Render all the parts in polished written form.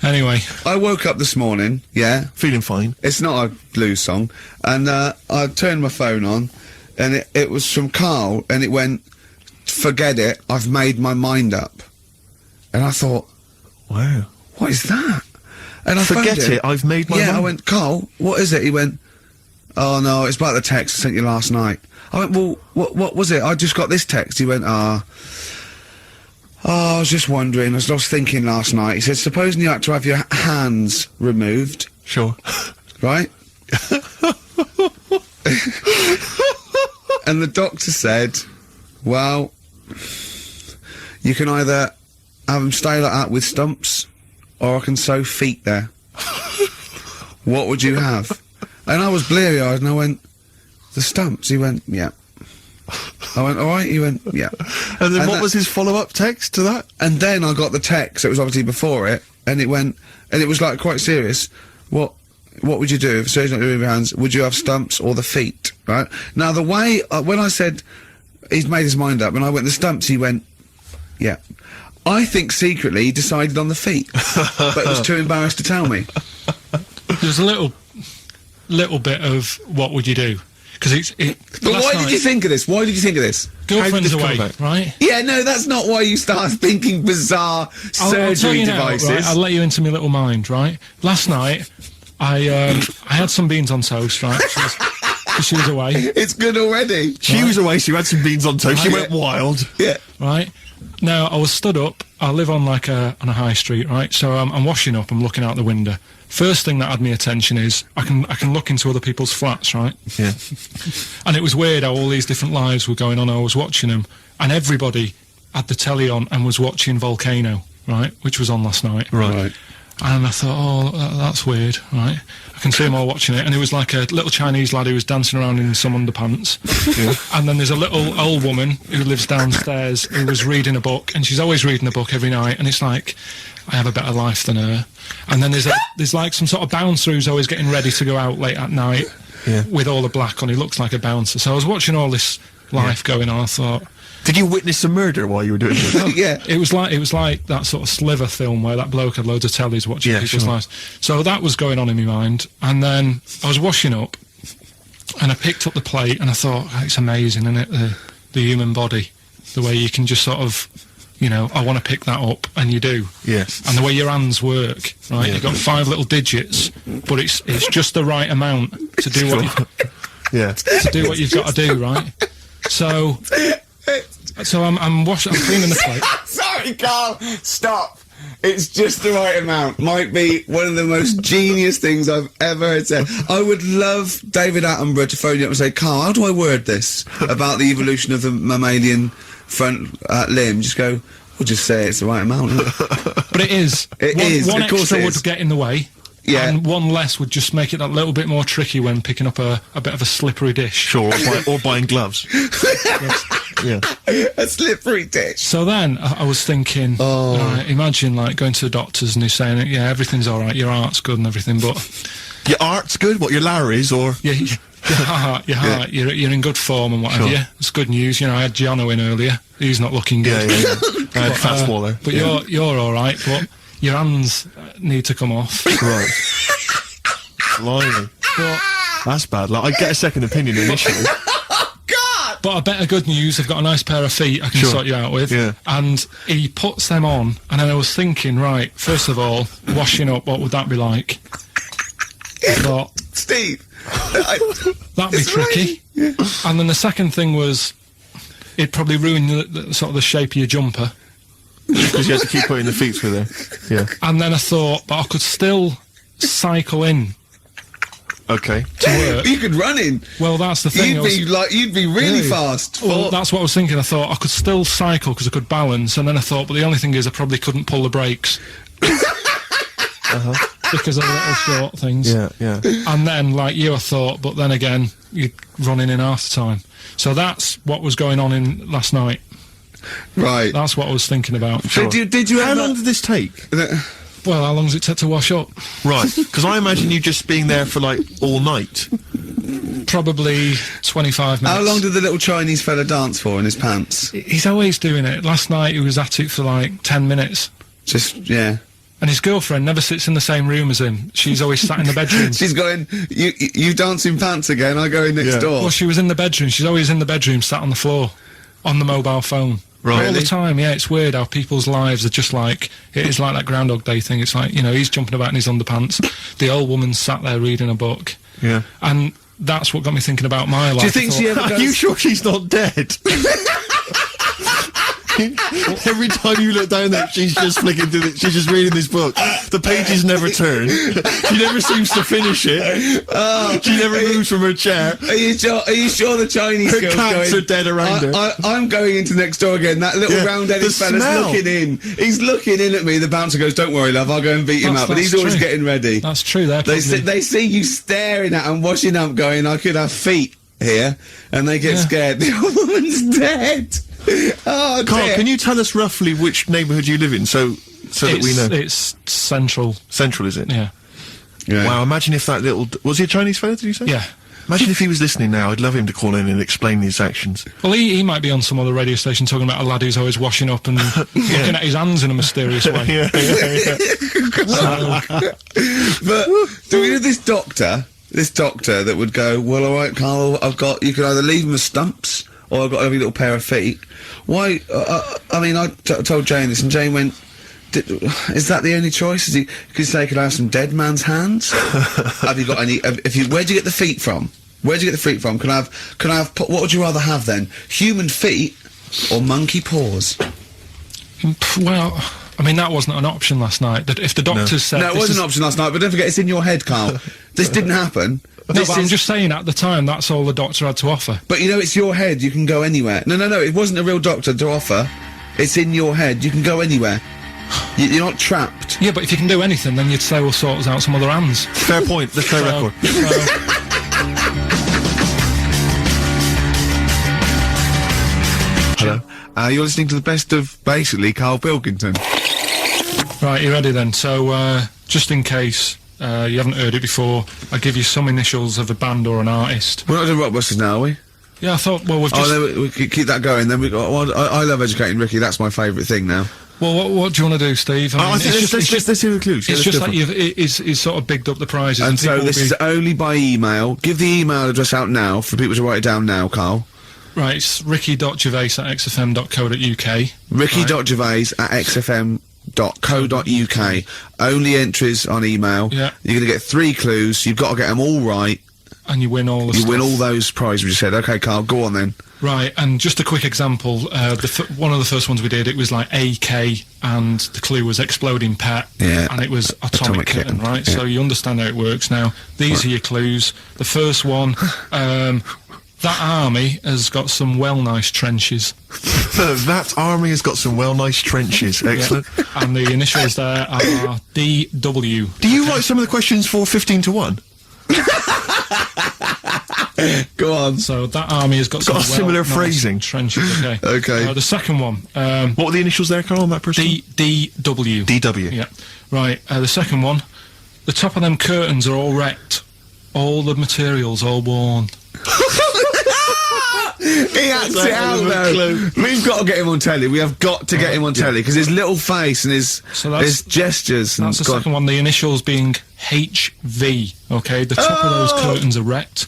Anyway. I woke up this morning, feeling fine. it's not a blues song, and I turned my phone on, and it was from Carl, and it went, "Forget it, I've made my mind up." And I thought, Wow. what is that? And I Forget phoned him. it, I've made my mind. I went, "Carl, what is it?" He went, "Oh no, it's about the text I sent you last night." I went, "Well, what was it? I just got this text." He went, I was just wondering, I was thinking last night." He said, "Supposing you had to have your hands removed, Sure. right?" And the doctor said, "Well, you can either have them stay like that with stumps, or I can sew feet there. What would you have?" And I was bleary-eyed, and I went, "The stumps." He went, "Yeah." I went, "All right." He went, "Yeah." And then what was his follow-up text to that? And then I got the text, it was obviously before it, and it went, and it was like quite serious. What would you do if surgery not to remove your hands? Would you have stumps or the feet, right? Now the way, when I said he's made his mind up, and I went, "The stumps," he went, "Yeah." I think secretly he decided on the feet, but was too embarrassed to tell me. There's a little bit of what would you do? Because But why did you think of this? Why did you think of this? Girlfriend's away, right? Yeah, no, that's not why you start thinking bizarre I'll tell surgery you now, devices. right? I'll let you into my little mind, right? Last night, I had some beans on toast, right? She was away. It's good already. She was away, she had some beans on toast, she went wild. Yeah. Right? Now, I was stood up, I live on like on a high street, right? So I'm washing up, I'm looking out the window. First thing that had me attention is, I can look into other people's flats, right? Yeah. And it was weird how all these different lives were going on, I was watching them, and everybody had the telly on and was watching Volcano, right? Which was on last night. Right. And I thought, oh, that's weird, right? I can see them all watching it, and it was like a little Chinese lad who was dancing around in some underpants. Yeah. And then there's a little old woman who lives downstairs who was reading a book, and she's always reading a book every night, and it's like, I have a better life than her. And then there's like some sort of bouncer who's always getting ready to go out late at night with all the black on. He looks like a bouncer. So I was watching all this life going on, I thought... Did you witness a murder while you were doing this? Yeah. It was like that sort of Sliver film where that bloke had loads of tellies watching people's lives. So that was going on in my mind. And then I was washing up, and I picked up the plate, and I thought, oh, it's amazing, isn't it? The human body. The way you can just sort of, you know, I want to pick that up, and you do. Yes. And the way your hands work, right? You've got 5 little digits, but it's just the right amount to do what to do what you've got to do, right? So I'm cleaning the plate. Sorry, Carl, stop. It's just the right amount. Might be one of the most genius things I've ever heard said. I would love David Attenborough to phone you up and say, "Carl, how do I word this about the evolution of the mammalian front limb?" Just go, we'll just say it's the right amount. Isn't it? But it is. One of course extra it is. would get in the way. Yeah. And one less would just make it that little bit more tricky when picking up a bit of a slippery dish. Sure, or buying gloves. Yeah. A slippery dish. So then I was thinking, imagine like going to the doctors and he's saying, yeah, everything's all right, your heart's good and everything, but your art's good. What, your Larry's or your heart, you're in good form and what have you. It's good news. You know, I had Giano in earlier. He's not looking good. Yeah. I had fat swaller. But you're all right. But your hands need to come off. Right. Blimey. But that's bad. Like, I'd get a second opinion initially. But I better good news, I've got a nice pair of feet I can sort you out with. Yeah. And he puts them on, and then I was thinking, right, first of all, washing up, what would that be like? I thought, Steve, that'd be tricky. Yeah. And then the second thing was, it'd probably ruin the sort of the shape of your jumper. Because you had to keep putting the feet through there. Yeah. And then I thought, but I could still cycle in. Okay. To work. You could run in. Well, that's the thing. You'd be really fast. Well, that's what I was thinking. I thought I could still cycle because I could balance, and then I thought, but the only thing is I probably couldn't pull the brakes. Because of the little short things. Yeah. And then, like you, I thought, but then again, you're running in half the time. So that's what was going on in last night. Right. That's what I was thinking about. Sure. Did you? How long did this take? Well, how long does it take to wash up? Right, because I imagine you just being there for, like, all night. Probably 25 minutes. How long did the little Chinese fella dance for in his pants? He's always doing it. Last night he was at it for, like, 10 minutes. Just, yeah. And his girlfriend never sits in the same room as him. She's always sat in the bedroom. She's going, you dancing pants again, I go in next door. Well, she was in the bedroom. She's always in the bedroom, sat on the floor, on the mobile phone. Right. All the time, yeah. It's weird how people's lives are just like, it is like that Groundhog Day thing. It's like, you know, he's jumping about in his underpants. The old woman's sat there reading a book. Yeah. And that's what got me thinking about my life. Do you think she ever Are goes... you sure she's not dead? Every time you look down there, she's just flicking through it. She's just reading this book. The pages never turn. She never seems to finish it. She never moves from her chair. Are you sure the Chinese Her girl's cats going... are dead around her. I'm going into next door again. That little round-headed the fella's smell. looking in. He's looking in at me. The bouncer goes, "Don't worry, love, I'll go and beat him That's- up." But he's that's always true. getting ready. That's true. They see you staring at him, washing up, going, "I could have feet here," and they get Yeah. scared. The old woman's dead. Oh, Carl, dear. can you tell us roughly which neighbourhood you live in, so that we know? It's central. Central, is it? Yeah. Yeah. Wow, imagine if that little... Was he a Chinese fella, did you say? Yeah. Imagine if he was listening now. I'd love him to call in and explain his actions. Well, he might be on some other radio station talking about a lad who's always washing up and looking at his hands in a mysterious way. But do we know this doctor that would go, "Well, all right, Carl, you can either leave them as stumps or I've got every little pair of feet." Why? I mean, I told Jane this, and Jane went, "Is that the only choice? Could you say, could I have some dead man's hands? Have you got any? Where'd you get the feet from? Where'd you get the feet from? Can I have? What would you rather have then? Human feet or monkey paws?" Well, I mean, that wasn't an option last night. That if the doctors said... No, it this was is- an option last night, but don't forget, it's in your head, Carl. This didn't happen. No, but I'm just saying, at the time, that's all the doctor had to offer. But you know, it's your head, you can go anywhere. No, it wasn't a real doctor to offer. It's in your head, you can go anywhere. You're not trapped. Yeah, but if you can do anything, then you'd say we'll sort us out some other hands. Fair point. Let's play record. Hello. You're listening to the best of, basically, Karl Pilkington. Right, you ready then? So, just in case you haven't heard it before, I'll give you some initials of a band or an artist. We're not doing Rockbusters now, are we? Yeah, I thought, well, we've just... Oh, then we keep that going, then we got... Well, I love educating Ricky, that's my favourite thing now. Well, what do you want to do, Steve? I mean, I think let's hear the clues. It's just like he's sort of bigged up the prizes. And so people this will is only by email. Give the email address out now for people to write it down now, Carl. Right, it's ricky.gervais@xfm.co.uk. ricky.gervais@xfm.co.uk. Only entries on email. Yeah. You're going to get 3 clues. You've got to get them all right. And you win all the You stuff. win all those prizes we just said. Okay, Carl, go on then. Right, and just a quick example, one of the first ones we did, it was like AK, and the clue was exploding pet, Yeah. and it was atomic kitten, right? yeah. So you understand how it works now. These are your clues. The first one, that army has got some well nice trenches. That army has got some well nice trenches. Excellent. Yeah. And the initials there are DW. Do you write some of the questions for 15 to 1? Go on. So that army has got some similar well-nice phrasing. trenches, okay. Okay. The second one, What were the initials there, Carl, on that person? DW. DW. Yeah. Right, the second one, the top of them curtains are all wrecked. All the materials all worn. He acts it out, though. We've got to get him on telly. We have got to get him on telly, because his little face and his gestures... That's the second one, the initials being HV, okay? The top of those curtains are wrecked.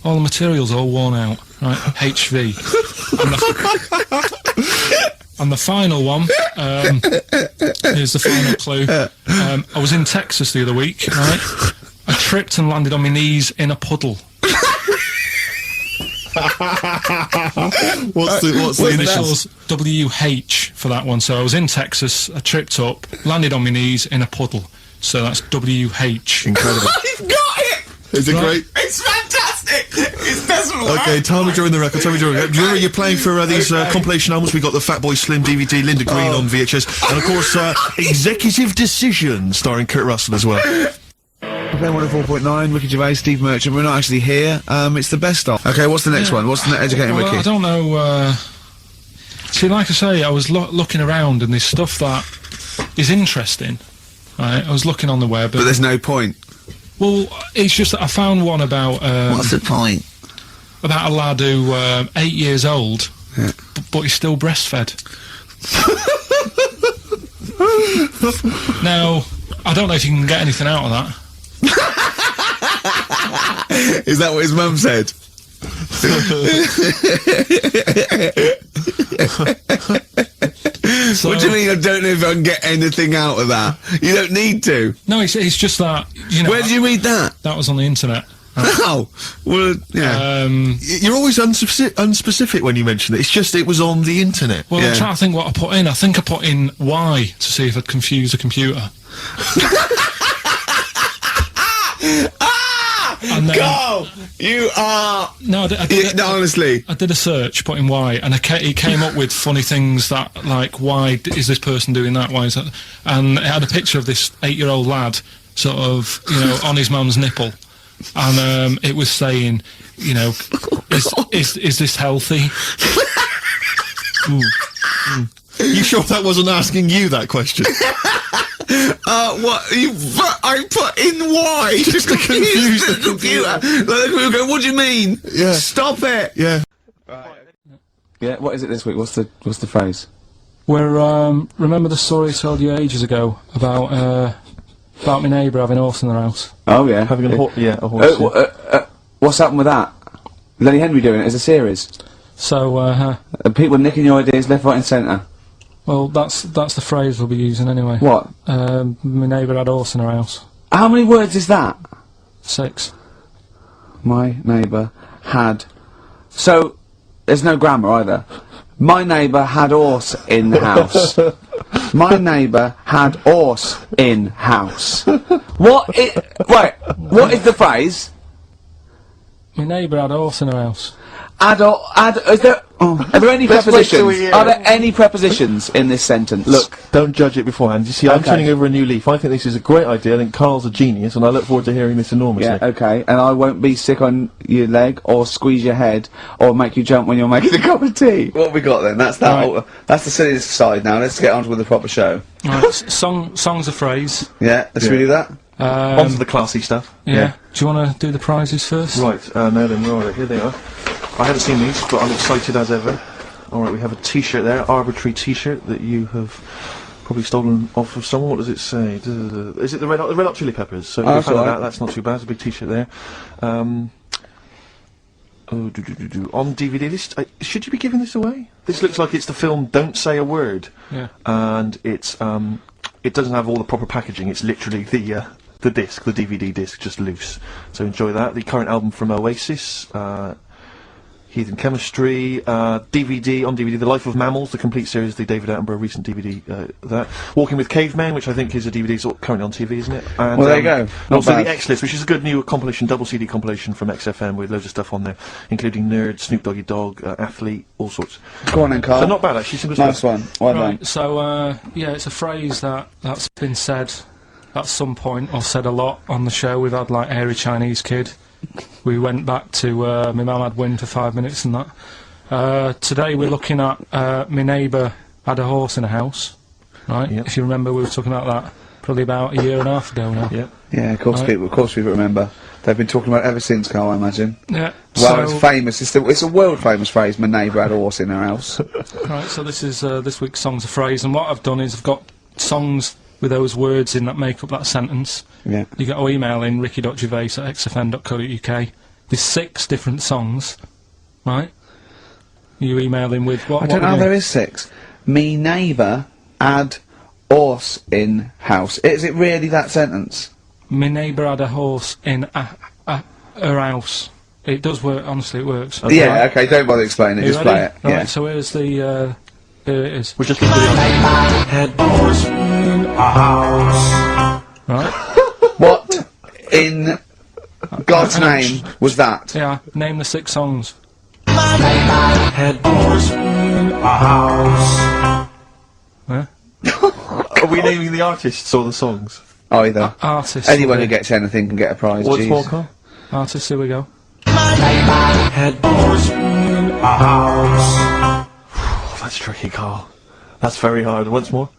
All the materials all worn out, right? HV. And the final one, here's the final clue. I was in Texas the other week, right? I tripped and landed on my knees in a puddle. What's the Initials WH for that one. So I was in Texas, I tripped up, landed on my knees in a puddle. So that's WH. Incredible. You've got it! Is it great? It's fantastic! It doesn't work! Okay, tell me during the record, Remember, you're playing for these compilation albums. We got the Fatboy Slim DVD, Linda Green on VHS, and of course, Executive Decision, starring Kurt Russell as well. FM 104.9, Ricky Gervais, Steve Merchant. We're not actually here. It's the best of. Okay, what's the next one? What's the educating Well, Ricky? I don't know. See, like I say, I was looking around and there's stuff that is interesting. Right, I was looking on the web. But there's no point. Well, it's just that I found one about What's the point? about a lad who 8 years old, but he's still breastfed. Now, I don't know if you can get anything out of that. Is that what his mum said? So, What do you mean? I don't know if I can get anything out of that. You don't need to. No, it's just that, you know... Where did you read that? That was on the internet. Oh, well, yeah. You're always unspecific when you mention it. It's just it was on the internet. Well, I'm trying to think what I put in. I think I put in Y to see if I'd confuse a computer. And then, Go! You are... No, I did No, honestly. I did a search, put in Y, and he came up with funny things that, like, why is this person doing that? Why is that? And it had a picture of this 8-year-old lad, sort of, you know, on his mum's nipple. And it was saying, you know, is this healthy? You sure that wasn't asking you that question? What? I put in Y just to confuse the computer. Like, the computer go, what do you mean? Yeah. Stop it! Yeah. Yeah, what is it this week? What's the phrase? We're, remember the story I told you ages ago about my neighbour having a horse in their house? Oh, yeah. Having a horse. What's happened with that? Lenny Henry doing it as a series? So, People nicking your ideas left, right and centre. well, that's the phrase we'll be using anyway. What? My neighbour had a horse in her house. How many words is that? 6. My neighbour had... So, there's no grammar either. My neighbour had horse in the house. My neighbour had horse in house. What is... Wait, what is the phrase? My neighbour had a horse in her house. Are there any prepositions? Are there any prepositions in this sentence? Look, don't judge it beforehand. You see, I'm Okay. turning over a new leaf. I think this is a great idea. I think Carl's a genius, and I look forward to hearing this enormously. Yeah, okay. And I won't be sick on your leg, or squeeze your head, or make you jump when you're making a cup of tea. What have we got then? That's that. Right. That's the silliest side now. Let's get on with the proper show. Right, song's a phrase. Yeah, let's redo that. On to the classy stuff. Yeah. Do you want to do the prizes first? Right, now then, where are they? Here they are. I haven't seen these, but I'm excited as ever. Alright, we have a t-shirt there, arbitrary t-shirt that you have probably stolen off of someone. What does it say? Is it the Red Hot Chili Peppers? So if you found that, that's not too bad. It's a big t-shirt there. On DVD, this, should you be giving this away? This looks like it's the film Don't Say a Word. Yeah. And it's, it doesn't have all the proper packaging, it's literally the disc, the DVD disc, just loose. So enjoy that. The current album from Oasis, Heathen Chemistry, DVD, on DVD, The Life of Mammals, the complete series, the David Attenborough recent DVD, that. Walking with Cavemen, which I think is a DVD, it's currently on TV, isn't it? And, Well, there you go. And Not also bad. the X-List, which is a good new compilation, double CD compilation from XFM with loads of stuff on there, including Nerd, Snoop Doggy Dogg, Athlete, all sorts. Go on then, Carl. So not bad, actually. Some good Nice stuff. one. Well done. Right, so, yeah, it's a phrase that's been said at some point, or said a lot on the show. We've had, like, Airy Chinese Kid. We went back to, my mum had wind for 5 minutes and that. Today we're looking at, my neighbour had a horse in a house, right? Yep. If you remember, we were talking about that probably about a year and a half ago now. Yeah. Yeah, of course, Right. of course people remember. They've been talking about it ever since, Carl, I imagine. Yeah. Well, so, it's famous. It's a world famous phrase. My neighbour had a horse in her house. right, so this is this week's Songs of Phrase, and what I've done is I've got songs with those words in that make up that sentence. Yeah. You got to email in ricky.gervais@xfn.co.uk. There's 6 different songs, right? You email in with what? I don't know how there is 6. Me neighbour had horse in house. Is it really that sentence? My neighbour had a horse in her house. It does work, honestly, it works. Okay. Yeah, okay, don't bother explaining it, You just ready? play it. Right, Yeah. so here's the, here it is. We're just going to do Right? What in God's name was that? Yeah, name the 6 songs. Yeah? Are we naming the artists or the songs? Either. Artists. Anyone who will be- gets anything can get a prize. What's jeez. more, Carl? Artists, here we go. Oh, that's tricky, Carl. That's very hard. Once more.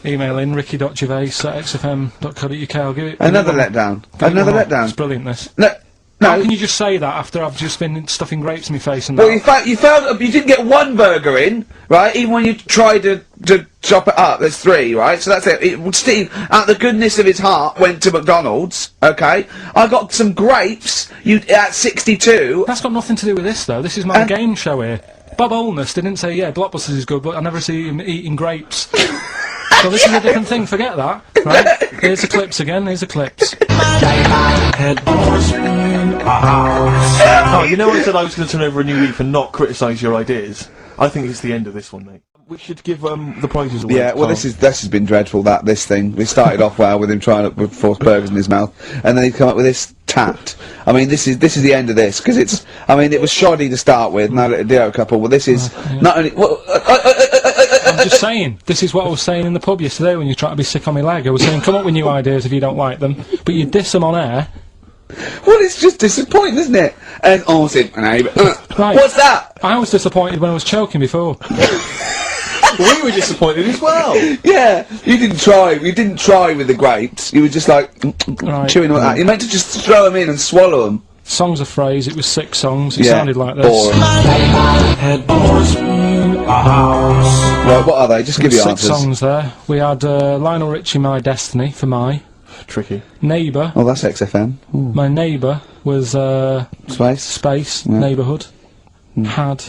Email in ricky.gervais@xfm.co.uk. I'll give it. Another give it one. letdown. Give it Another one more. letdown. It's brilliant, this. No, How No. can you just say that after I've just been stuffing grapes in my face and Well, that? you didn't get one burger in, right? Even when you tried to chop it up, there's 3, right? So that's it. Steve, out of the goodness of his heart, went to McDonald's, okay? I got some grapes, at 62. That's got nothing to do with this, though. This is my game show here. Bob Holness didn't say, yeah, Blockbusters is good, but I never see him eating grapes. So this is a different thing, forget that. Right? Here's the clips again, here's the clips. Oh, you know I said I was going to turn over a new leaf and not criticise your ideas? I think it's the end of this one, mate. We should give the prizes away. Yeah, well, this has been dreadful. This thing. We started off well with him trying to force burgers in his mouth, and then he come up with this tat. I mean, this is the end of this because it's. I mean, it was shoddy to start with. Now the Dio couple. Well, this is not only. I'm just saying, this is what I was saying in the pub yesterday when you tried to be sick on my leg. I was saying, come up with new ideas if you don't like them, but you diss them on air. Well, it's just disappointing, isn't it? And right. What's that? I was disappointed when I was choking before. We were disappointed as well. Yeah, you didn't try. You didn't try with the grapes. You were just like chewing on that. You meant to just throw them in and swallow them. Songs of phrase. It was 6 songs. It sounded like this. Boring. Right, what are they? Just give you 6 answers. songs there. We had Lionel Richie, My Destiny, for my. Tricky. Neighbour. Oh, that's XFM. Ooh. My Neighbour was Space. Neighbourhood. Had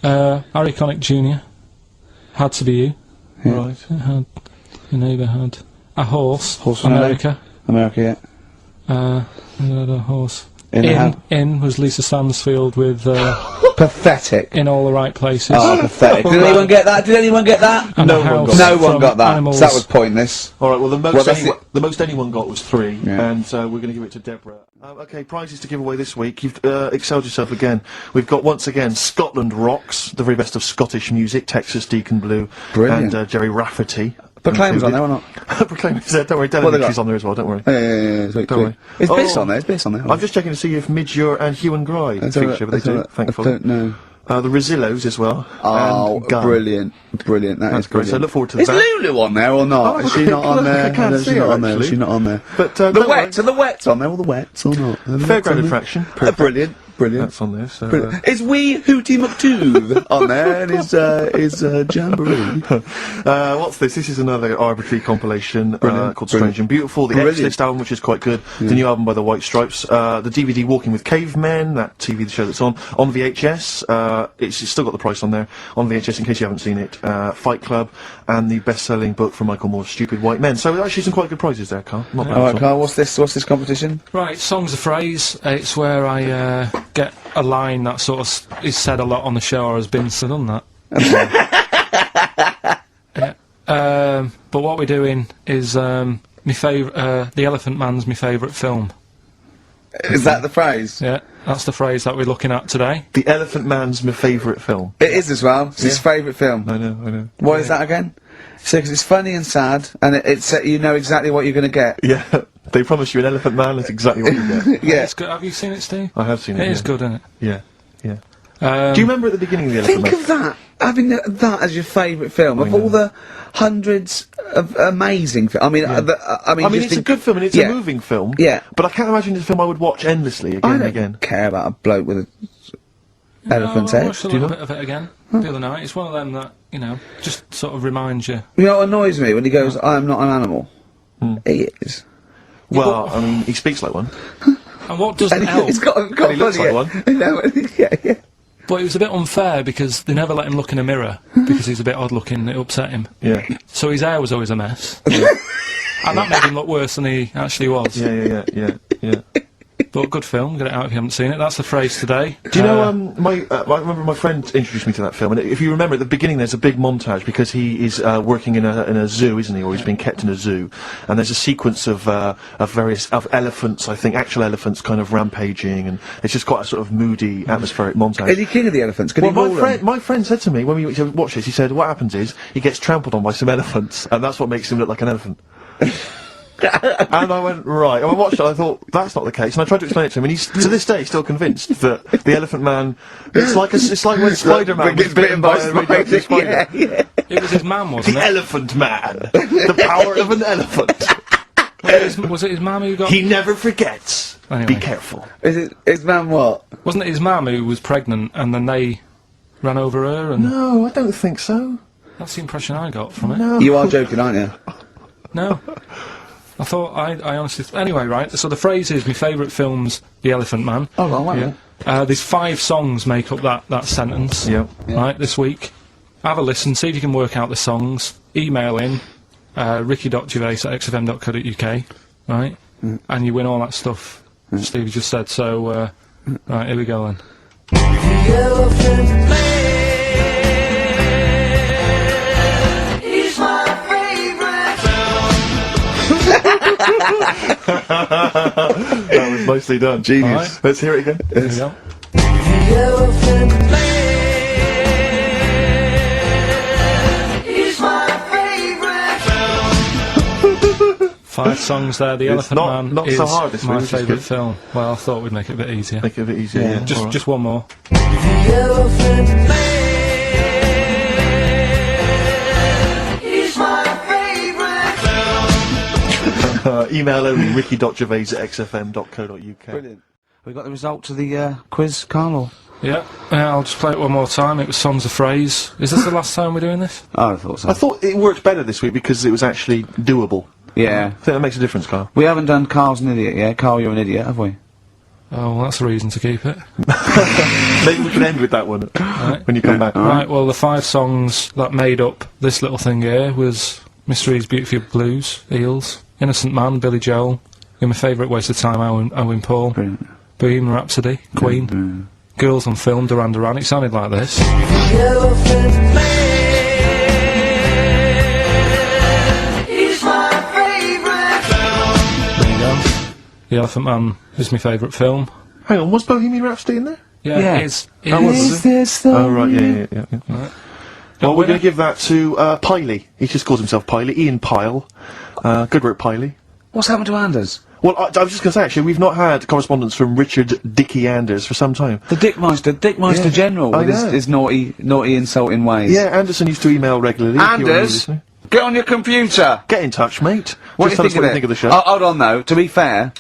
Harry Connick Jr. Had to be you. Yeah. Right. Had your neighbour had a horse. Horse from America. America, yeah. Had a horse. In was Lisa Stansfield with pathetic. In All the Right Places. Oh, pathetic. Did anyone get that? Did anyone get that? And No a one house got No one from got that. Animals. So that was pointless. All right. Well, the most that's anyone got was 3, Yeah. and we're going to give it to Deborah. Okay, prizes to give away this week. You've excelled yourself again. We've got once again Scotland Rocks, the very best of Scottish music. Texas Deacon Blue Brilliant. and Jerry Rafferty. Proclaim's on there or not? Proclaim's there. Don't worry, What they Dylan got? is on there as well. Don't worry. Yeah. Sweet, Don't worry. It's Biss Oh. on there. It's Biss on there. I'm just checking to see if Midge and Hugh and Gry feature, but they do. I Thankfully. don't know. The Rosillos as well. Oh, and Gunn. brilliant. That That's is great. brilliant. So I look forward to Is that. Lulu on there or not? Oh, Is she not on there? I can't No, see she's not her, on there. actually. She's not on there. But The don't Wets. worry. Are the Wets on there? All the Wets or not? Are the Wets Fairground on there? attraction. Brilliant. That's on there. So. Is Wee Hootie McTooth on there and is Jamboree? What's this? This is another arbitrary compilation called Strange and Beautiful. The Brilliant. X-List album, which is quite good. The new album by the White Stripes. The DVD Walking with Cavemen, that TV show that's on VHS. It's still got the price on there. On VHS, in case you haven't seen it. Fight Club, and the best-selling book from Michael Moore's Stupid White Men. So actually some quite good prizes there, Carl. Not bad All at right, all. Carl. What's this competition? Right, songs of phrase. It's where I get a line that sort of is said a lot on the show or has been said on that. Yeah. But what we're doing is my favourite. The Elephant Man's my favourite film. Is that the phrase? Yeah, that's the phrase that we're looking at today. The Elephant Man's my favourite film. It is as well. It's his favourite film. I know. Why is that again? So, because it's funny and sad, and it's you know exactly what you're going to get. Yeah, they promise you an Elephant Man, that's exactly what you get. Yeah. It's good. Have you seen it, Steve? I have seen it. It is yeah. good, isn't it? Yeah. Do you remember at the beginning of the Elephant Think Man? of that, having that as your favourite film of all the hundreds of amazing films. I mean, I mean, it's a good film and it's a moving film. Yeah. But I can't imagine it's a film I would watch endlessly again I and don't again. care about a bloke with an elephant's I head. watched a little bit of it again the other night. It's one of them that, you know, just sort of reminds you. You know what annoys me when he goes, "I am not an animal." He is. Well, I mean, he speaks like one. And what doesn't And help, he's got And he looks like one. You know, yeah. but it was a bit unfair because they never let him look in a mirror because he's a bit odd looking, it upset him. Yeah. So his hair was always a mess. And that made him look worse than he actually was. Yeah. But good film, get it out if you haven't seen it. That's the phrase today. Do you know, I remember my friend introduced me to that film, and if you remember at the beginning there's a big montage because he is working in a zoo, isn't he, or he's being kept in a zoo, and there's a sequence of various elephants, I think, actual elephants kind of rampaging, and it's just quite a sort of moody, atmospheric montage. Is he king of the elephants? Can he rule them? My friend said to me when we watched this, he said, what happens is, he gets trampled on by some elephants, and that's what makes him look like an elephant. And I went, right. And I watched it, and I thought, that's not the case. And I tried to explain it to him, and he's, to this day, still convinced that the Elephant Man, it's like when Spider-Man gets was bitten by a radioactive spider. Yeah. It was his man, wasn't The it? Elephant Man. The power of an elephant. Was it his mum who got... He never forgets. Anyway. Be careful. Is man what? Wasn't it his mum who was pregnant and then they ran over her and... No, I don't think so. That's the impression I got from it. No. You are joking, aren't you? No. I thought, I honestly... Anyway, right, so the phrase is, my favourite film's The Elephant Man. Oh, well, wait a minute. There's 5 songs make up that sentence. Yep. Right, this week. Have a listen, see if you can work out the songs. Email in, ricky.gervais@xfm.co.uk, right? And you win all that stuff Steve just said, so, right, here we go then. The Elephant Man is my favorite film. That was nicely done. Genius. Right. Let's hear it again. Here we go. The Elephant Man is my favorite film. 5 songs there. The Elephant Man not is so hard this my week, which is favourite good. film. Well, I thought we'd make it a bit easier. Make it a bit easier, yeah. Alright. Just one more. The Elephant Man is my favorite film. Email only, ricky.gervais@xfm.co.uk. Brilliant. We got the results of the quiz, Carl? Or? Yeah, I'll just play it one more time. It was Songs of Phrase. Is this the last time we're doing this? Oh, I thought so. I thought it worked better this week because it was actually doable. Yeah. I think that makes a difference, Carl. We haven't done Carl's an idiot yet. Carl, you're an idiot, have we? Oh, well, that's a reason to keep it. Maybe we can end with that one when you come back. Right, well, the 5 songs that made up this little thing here was Mystery's Beautiful Blues, Eels, Innocent Man, Billy Joel, You're My Favourite Waste of Time, Owen Paul, Brilliant. Bohemian Rhapsody, Queen, Girls on Film, Duran Duran. It sounded like this. The Elephant Man is my favorite film. There you go. The Elephant Man is my favourite film. Hang on, was Bohemian Rhapsody in there? Yeah, it is. It That was, is. was it? Oh, right, yeah. Well, we're winner. going to give that to Piley. He just calls himself Piley. Ian Pyle. Good work, Piley. What's happened to Anders? Well, I was just going to say, actually, we've not had correspondence from Richard Dickie Anders for some time. The Dickmeister Yeah. General, I with know. his naughty, insulting ways. Yeah, Anderson used to email regularly. if you're Anders, listening. get on your computer! Get in touch, mate. What Just do you tell us think what of you it? think of the show. Hold on, though. To be fair,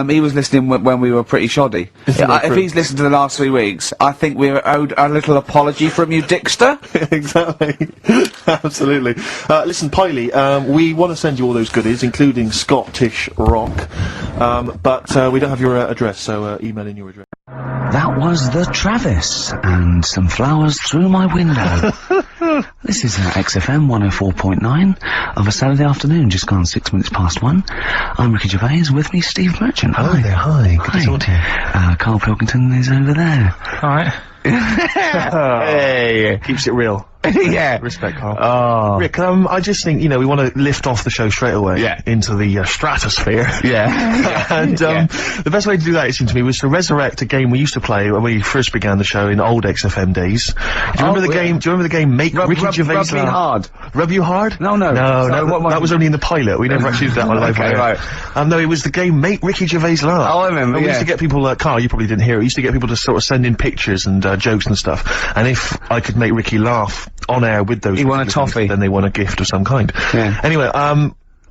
he was listening when we were pretty shoddy. Isn't that If true? he's listened to the last 3 weeks, I think we're owed a little apology from you, Dickster. Exactly. Absolutely. Listen, Piley, we want to send you all those goodies, including Scottish rock, but we don't have your address, so email in your address. That was the Travis, and some flowers through my window. This is XFM 104.9 of a Saturday afternoon, just gone 6 minutes past 1. I'm Ricky Gervais, with me Steve Merchant. Hello there, hi, good to talk to you. Carl Pilkington is over there. Alright. Hey! Keeps it real. Yeah. Respect, Carl. Oh. Rick, I just think, we want to lift off the show straight away Yeah. into the stratosphere. Yeah. And the best way to do that, it seemed to me, was to resurrect a game we used to play when we first began the show in old XFM days. Do you remember the game? Do you remember the game Make Ricky Gervais Rub me Laugh? hard. Rub you hard? No. No, that was only in the pilot. We never actually did that on live. Okay, right. No, it was the game Make Ricky Gervais Laugh. Oh, I remember, And we yeah. used to get people, Carl, you probably didn't hear it. We used to get people to sort of send in pictures and jokes and stuff. And if I could make Ricky laugh on air with those, He won a particular things, toffee. then they won a gift of some kind. Yeah. Anyway, a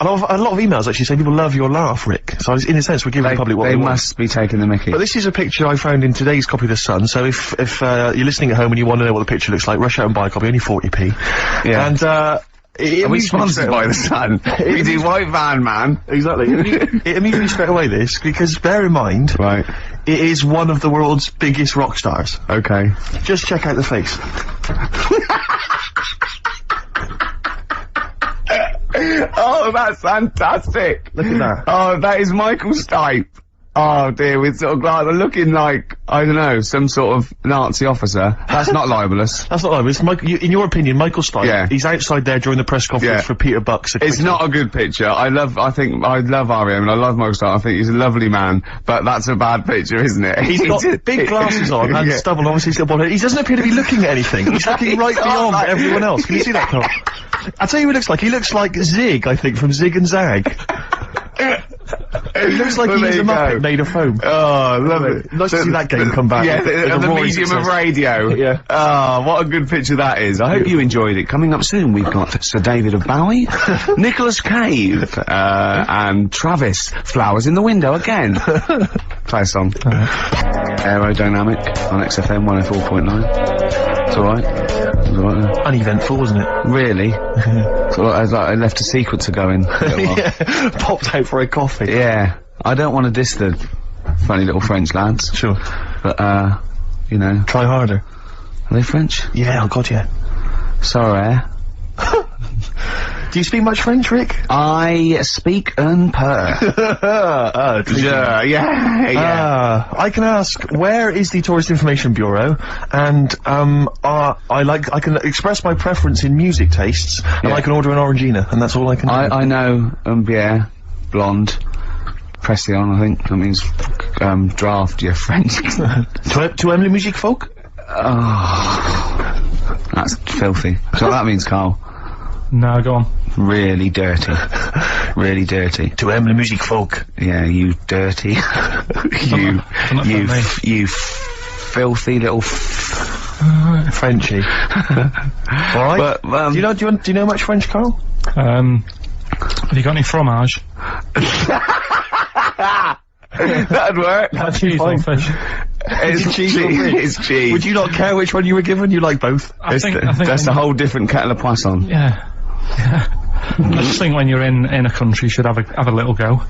lot of emails actually say people love your laugh, Rick. So in a sense, we're giving the public what They they want. must be taking the mickey. But this is a picture I found in today's copy of The Sun, so if you're listening at home and you want to know what the picture looks like, rush out and buy a copy, only 40p. Yeah. And, it Are we amused me sponsored straight by away. the Sun? We do White Van Man. Exactly. It amused me straight away, this, because bear in mind, Right. it is one of the world's biggest rock stars. Okay. Just check out the face. Oh, that's fantastic. Look at that. Oh, that is Michael Stipe. Oh dear, with sort of looking like, I don't know, some sort of Nazi officer. That's not libelous. That's not like it's in your opinion, Michael Stipe. Yeah. He's outside there during the press conference Yeah. for Peter Buck's. It's not a good picture. I love R.E.M. and I love Michael Stipe. I think he's a lovely man, but that's a bad picture, isn't it? He's got big glasses on and Yeah. stubble. Obviously, he's got bald head. He doesn't appear to be looking at anything. He's looking right He's beyond not. everyone else. Can you see that, Carl? I'll tell you what he looks like. He looks like Zig, I think, from Zig and Zag. It looks like Well, he's there a you Muppet go. made of foam. Oh, lovely. Nice to see that game come back. Yeah, with a the roaring medium of success. radio. Yeah. Oh, what a good picture that is. I hope you enjoyed it. Coming up soon, we've got Sir David of Bowie, Nicholas Cave, and Travis. Flowers in the window again. Play a song. Aerodynamic on XFM 104.9. It's alright. It's alright. Uneventful, wasn't it? Really? So I left a sequencer going. Yeah. Popped out for a coffee. Yeah. I don't want to diss the funny little French lads. Sure. But, you know. Try harder. Are they French? Yeah, oh god, yeah. Sorry. Do you speak much French, Rick? I speak un peu. Yeah. I can ask, where is the Tourist Information Bureau? And, I can express my preference in music tastes, and Yeah. I can order an Orangina, and that's all I can do. I know, Bière, blonde, Pression, I think. That means, draft your French. Tu aimes la musique folk? Oh. That's filthy. So that means, Carl. No, go on. Really dirty. Really dirty. Tu aimes la musique folk? Yeah, you dirty. you filthy little Frenchy. Alright. But, do you know much French, Carl? Have you got any fromage? that'd work. Cheese or fish? It's cheese or fish? It's cheese. Would you not care which one you were given? You like both? I think That's a whole different kettle of poisson. Yeah. I just think when you're in a country, you should have a little go.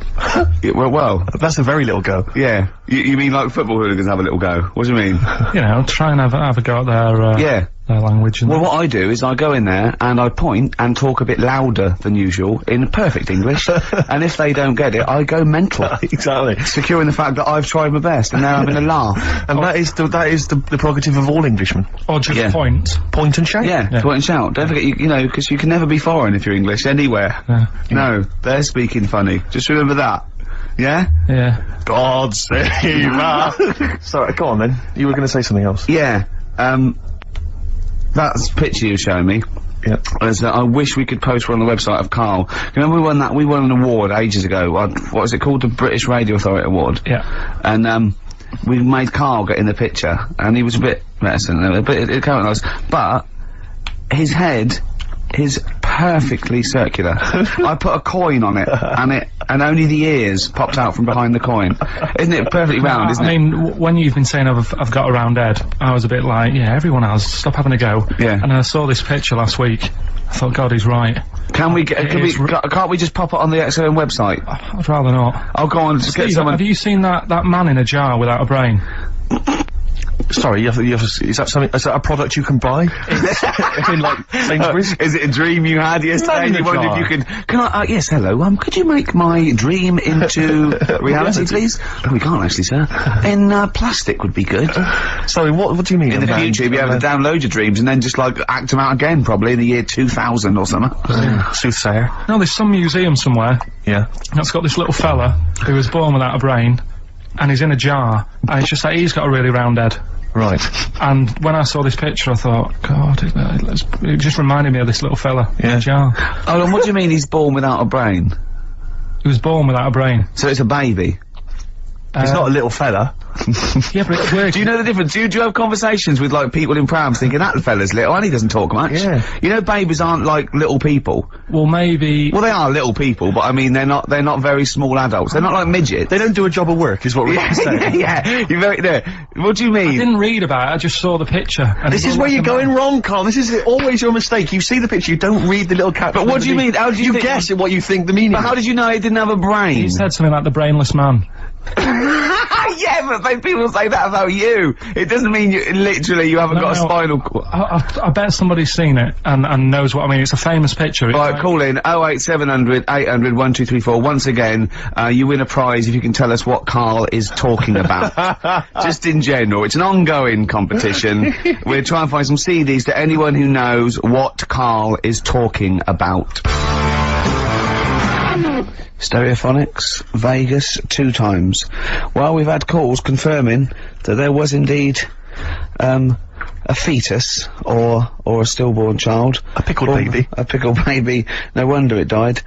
Yeah, well, That's a very little go. yeah. You mean like football hooligans have a little go? What do you mean? You know, try and have a go at their Yeah. their language. And Well, what I do is I go in there and I point and talk a bit louder than usual in perfect English, and if they don't get it, I go mental, Exactly. securing the fact that I've tried my best and they're having a laugh. And that is the prerogative of all Englishmen. or just yeah. point. Point and shout. Yeah, point and shout. Don't forget, you know, because you can never be foreign if you're English anywhere. Yeah. No, they're speaking funny. Just remember that. Yeah? Yeah. God save us. Sorry, go on then. You were going to say something else. Yeah. That picture you were showing me. Yeah. Is that I wish we could post one on the website of Carl. Remember we won an award ages ago. What was it called? The British Radio Authority Award. Yeah. And we made Carl get in the picture, and he was a bit reticent, but it came out nice. But his head is perfectly circular. I put a coin on it, and only the ears popped out from behind the coin. Isn't it perfectly round? Isn't I it? mean, when you've been saying I've got a round head, I was a bit like, yeah, everyone has. Stop having a go. Yeah. And I saw this picture last week. I thought, God, he's right. Can't we just pop it on the XLM website? I'd rather not. I'll go on, just get Steve, someone. have you seen that man in a jar without a brain? Sorry, is that something? Is that a product you can buy? in like Sainsbury's? Is it a dream you had yesterday? And you wondered if you could. Can I? Yes, hello. Could you make my dream into reality, please? No, we can't actually, sir. In plastic would be good. Sorry, what do you mean? In the future, you'll be able to download your dreams and then just like act them out again, probably in the year 2000 or something. Soothsayer. No, there's some museum somewhere Yeah. that's got this little fella who was born without a brain, and he's in a jar, and it's just like he's got a really round head. Right. And when I saw this picture, I thought, God, it just reminded me of this little fella in a jar. Oh, and what do you mean he's born without a brain? He was born without a brain. So it's a baby. He's not a little fella. Yeah, but it's weird. Do you know the difference? Do you have conversations with like people in prams thinking that fella's little and he doesn't talk much? Yeah. You know babies aren't like little people. Well, maybe... Well, they are little people, but I mean they're not very small adults. They're not like midgets. They don't do a job of work, is what we're saying. Yeah, you're very there. What do you mean? I didn't read about it, I just saw the picture. And This it is looked where like you're a going man. wrong, Carl. This is always your mistake. You see the picture, you don't read the little caption. But what do you mean? How do you think- guess what you think the meaning But how did you know he didn't have a brain? He said something like the brainless man. Yeah, but people say that about you. It doesn't mean you literally you haven't No, got a no. spinal cord. I bet somebody's seen it and knows what I mean. It's a famous picture. It's Right, like- call in 08700 800 1234. Once again, you win a prize if you can tell us what Carl is talking about. Just in general, it's an ongoing competition. We're trying to find some CDs to anyone who knows what Carl is talking about. Stereophonics, Vegas, 2 times. Well, we've had calls confirming that there was indeed, a a fetus or a stillborn child. A pickled baby. A pickled baby. No wonder it died.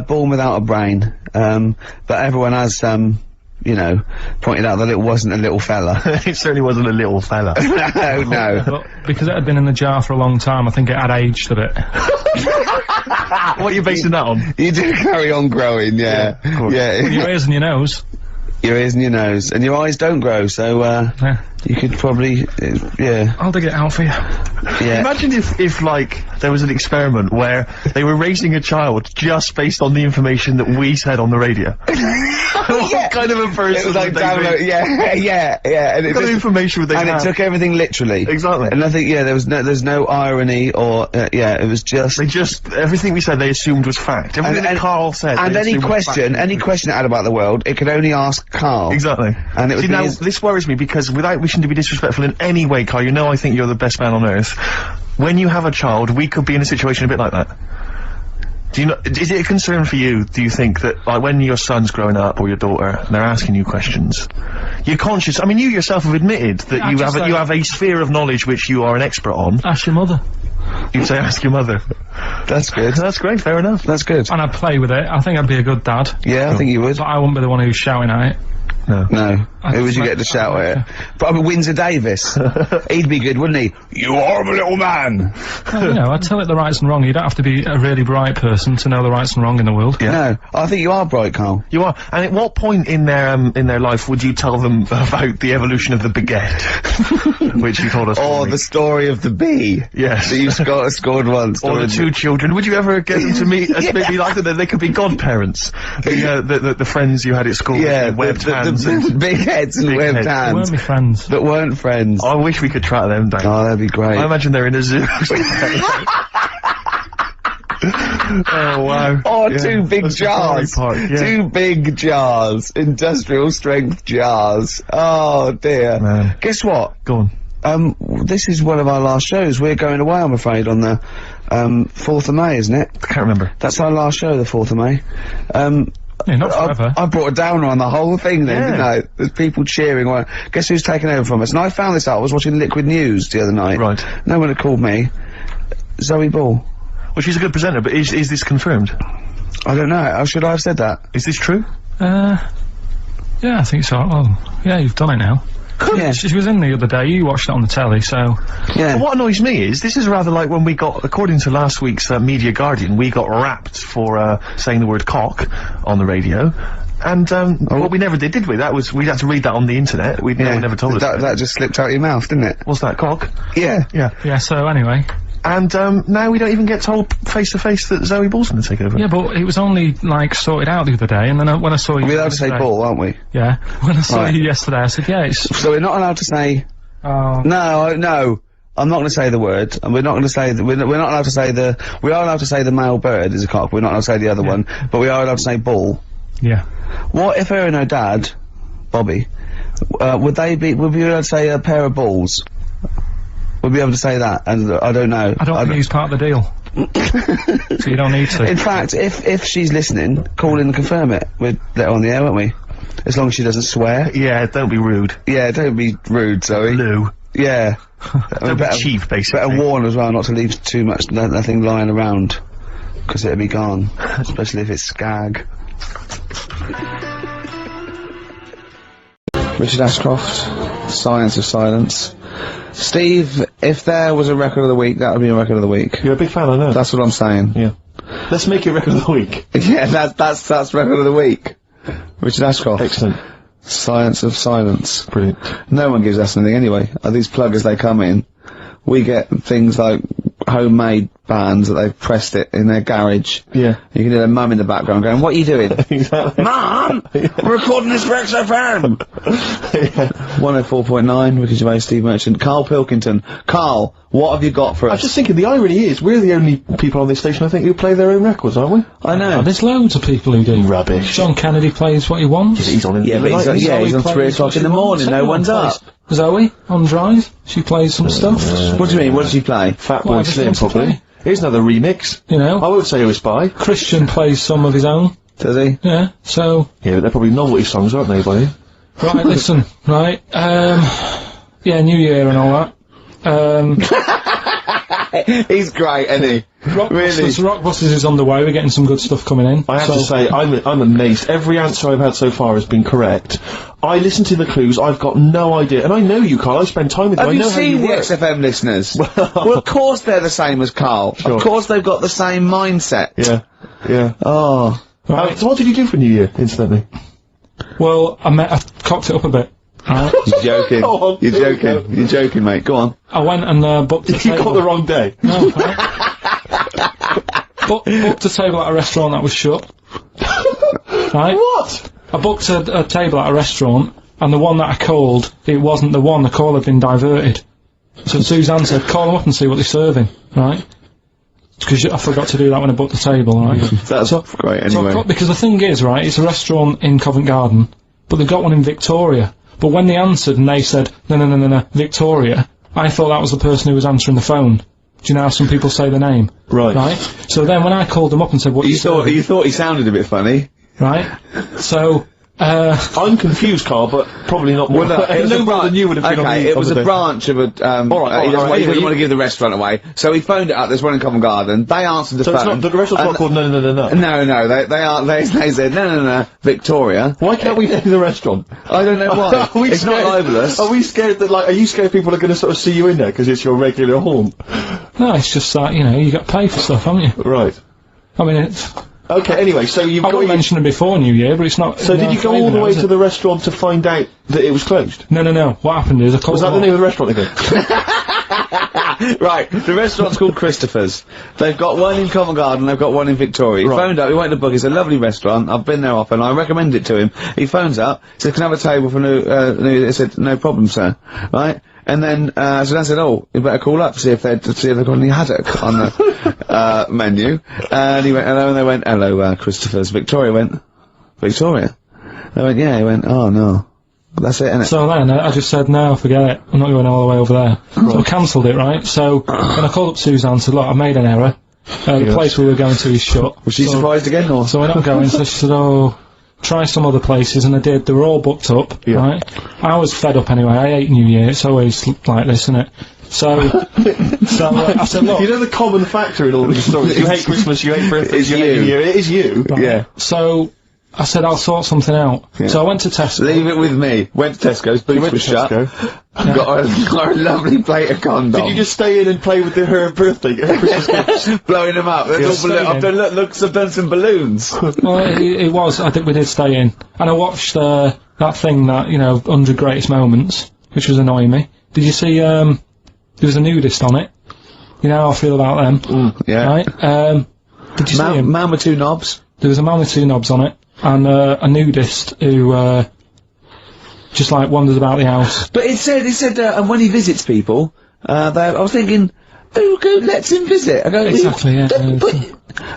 Born without a brain. But everyone has, you know, pointed out that it wasn't a little fella. It certainly wasn't a little fella. No. But because it had been in the jar for a long time, I think it had aged a bit. What are you basing that on? You do carry on growing, yeah. of course. Yeah. Your ears and your nose. Your ears and your nose. And your eyes don't grow, so, Yeah. you could probably, yeah. I'll dig it out for you. Yeah. Imagine if, like, there was an experiment where they were raising a child just based on the information that we said on the radio. What kind of a person It was like would they download, be? yeah. And What kind of information would they and have? it took everything literally. Exactly. And I think, yeah, there's no irony or, it was just... They just, everything we said they assumed was fact. Everything that Carl said And they any assumed was fact. question it had about the world, it could only ask Carl. Exactly. And it would See, be now, his- this worries me because without wishing to be disrespectful in any way, Carl, you know I think you're the best man on earth. When you have a child, we could be in a situation a bit like that. Do you know, is it a concern for you, do you think, that, like, when your son's growing up, or your daughter, and they're asking you questions, you're conscious, I mean, you yourself have admitted that Yeah, you just have a sphere of knowledge which you are an expert on. Ask your mother. You'd say ask your mother. That's good. That's great, fair enough. That's good. And I'd play with it. I think I'd be a good dad. Yeah, I think you would. But I wouldn't be the one who's shouting at it. No. No. I Who would just you like- get to shout at it? Probably Windsor Davis. He'd be good, wouldn't he? You horrible little man! Well, you know, I'd tell it the rights and wrong. You don't have to be a really bright person to know the rights and wrong in the world. Yeah. No. I think you are bright, Carl. You are. And at what point in their life would you tell them about the evolution of the baguette? Which you told us. Or the story of the bee. Yes. That you scored once. Or the two children. Would you ever get them to meet as maybe like that? They could be godparents. The friends you had at school. Yeah, with webbed hands. the big heads and Big webbed heads. They hands. weren't my friends. That weren't friends. I wish we could track them down. Oh, that'd be great. I imagine they're in a zoo. Oh wow. Oh, Yeah. two big That's Safari jars. Park, yeah. Two big jars. Industrial strength jars. Oh, dear. Man. Guess what? Go on. This is one of our last shows. We're going away, I'm afraid, on the, 4th of May, isn't it? I can't remember. That's our last show, the 4th of May. Yeah, not forever. I brought a downer on the whole thing then, Yeah. didn't I? There's people cheering. Well, guess who's taken over from us? And I found this out. I was watching Liquid News the other night. Right. No one had called me. Zoe Ball. Well, she's a good presenter, but is this confirmed? I don't know. How should I have said that? Is this true? Yeah, I think so. Well, yeah, you've done it now. Yeah. She was in the other day. You watched it on the telly, so... Yeah. But what annoys me is, this is rather like when we got, according to last week's Media Guardian, we got rapped for saying the word cock on the radio. And, well, we never did we? We had to read that on the internet. No one never told us. That just slipped out your mouth, didn't it? What's that, cock? Yeah. Yeah. Yeah, so anyway. And, now we don't even get told face to face that Zoe Ball's gonna take over. Yeah, but it was only, like, sorted out the other day, and then when I saw you... We're allowed to say yesterday- ball, aren't we? Yeah. When I saw Right. you yesterday, I said, yeah, it's... So we're not allowed to say... Oh... No. I'm not going to say the word, and we're not going to say we're not allowed to say the. We are allowed to say the male bird is a cock. We're not allowed to say the other one, but we are allowed to say ball. Yeah. What if her and her dad, Bobby, would we be able to say a pair of balls? Would we be able to say that? And I don't know. I don't think he's part of the deal. So you don't need to. In fact, if she's listening, call in and confirm it. We'd let her on the air, won't we? As long as she doesn't swear. Yeah, don't be rude. Yeah, don't be rude, Zoe. Lou. Yeah. Don't be cheap, basically. Better warn as well not to leave too much, nothing lying around. Because it'll be gone. Especially if it's skag. Richard Ashcroft, Science of Silence. Steve, if there was a record of the week, that would be a record of the week. You're a big fan, I know. That's what I'm saying. Yeah. Let's make it record of the week. Yeah, that's record of the week. Richard Ashcroft. Excellent. Science of Silence. Brilliant. No one gives us anything anyway. These pluggers, they come in, we get things like homemade bands that they've pressed it in their garage. Yeah. You can hear their mum in the background going, what are you doing? Exactly. Mum! We're recording this for XFM! 104.9, Ricky Gervais, Steve Merchant, Karl Pilkington. Karl, what have you got for I was us? just thinking, the irony is, we're the only people on this station, I think, who play their own records, aren't we? I know. There's loads of people who do. Rubbish. John Kennedy plays what he wants. He's on in Yeah, the but night. he's on Zoe 3 plays o'clock what in the she wants. morning, no Everyone one's plays. up. Zoe, on Drive, she plays some stuff. What do you mean, what does he play? Fat Boy Whatever she Slim, wants to probably. play. Here's another remix. You know? I won't say who it's by. Christian plays some of his own. Does he? Yeah, so... Yeah, but they're probably novelty songs, aren't they, buddy? Right, listen, right, yeah, New Year and all that. He's great, isn't he? Rockbusters is on the way. We're getting some good stuff coming in. I have to say, I'm amazed. Every answer I've had so far has been correct. I listened to the clues. I've got no idea, and I know you, Carl. I spend time with you. Have I know you seen how the you work. XFM listeners? Well, of course they're the same as Carl. Sure. Of course they've got the same mindset. Yeah. Oh. Right. So what did you do for New Year, incidentally? Well, I cocked it up a bit. Right? You're joking. Go on. You're joking. You're joking, mate. Go on. I went and booked a You table. got the wrong day. No, right? booked a table at a restaurant that was shut. Right? What? I booked a table at a restaurant, and the one that I called, it wasn't the one. The call had been diverted. So Suzanne said, call them up and see what they're serving, right? Because I forgot to do that when I booked the table, right? That's great, anyway. Because the thing is, right, it's a restaurant in Covent Garden, but they've got one in Victoria. But when they answered and they said, no, Victoria, I thought that was the person who was answering the phone. Do you know how some people say the name? Right. So then when I called them up and said, what You thought he sounded a bit funny. Right? So, I'm confused, Carl, but probably not more. Well, no, it was no more than you would have been on okay, the it was other a day. branch of a. All right, he doesn't anyway, want to give the restaurant away, so he phoned it up. There's one in Covent Garden. They answered the So phone. it's not, the restaurant's not called No. No, they said no, Victoria. Why can't we name the restaurant? I don't know why. Are we It's not scared- libelous. Are we scared that, like, are you scared people are going to sort of see you in there because it's your regular haunt? no, it's just that, you got to pay for stuff, haven't you? Right. I mean, it's... Okay, anyway, so you've I got wouldn't your... mention it before New Year, but it's not... So did you go all the way to the restaurant to find out that it was closed? No. What happened is I called Was that the name of the restaurant again? Right, the restaurant's called Christopher's. They've got one in Covent Garden, they've got one in Victoria. He Right. phoned up, he went to book, it's a lovely restaurant, I've been there often, I recommend it to him. He phones up, says, can I have a table for New, he said, no problem, sir. Right? And then, so I said, oh, you better call up, see if they've got any haddock on the, menu. And he went, hello, and they went, hello, Christopher's. Victoria went, Victoria? They went, yeah, he went, oh no. That's it, innit? So then I just said, no, forget it. I'm not going all the way over there. So I cancelled it, right? So when I called up Suzanne and said, look, I made an error. The place we were going to is shut. Was she surprised again, or? So we're not going. So she said, oh, try some other places. And I did. They were all booked up, right? I was fed up anyway. I hate New Year. It's always like this, isn't it? So, I said, look. You know the common factor in all these stories? You hate Christmas, you hate birthdays, you hate New Year. It is you. Yeah. So I said, I'll sort something out. Yeah. So I went to Tesco. Leave it with me. Went to Tesco's, boots was shut. Got a lovely plate of condoms. Did you just stay in and play with her birthday, her Christmas gifts? blowing them up? I've done some balloons. Well, it was. I think we did stay in. And I watched that thing that, 100 Greatest Moments, which was annoying me. Did you see, there was a nudist on it? You know how I feel about them. Yeah. Right? Did you see him? Man with two knobs. There was a man with two knobs on it, and a nudist who, just like wanders about the house. But it said, and when he visits people, I was thinking, who lets him visit? I go, Exactly, yeah.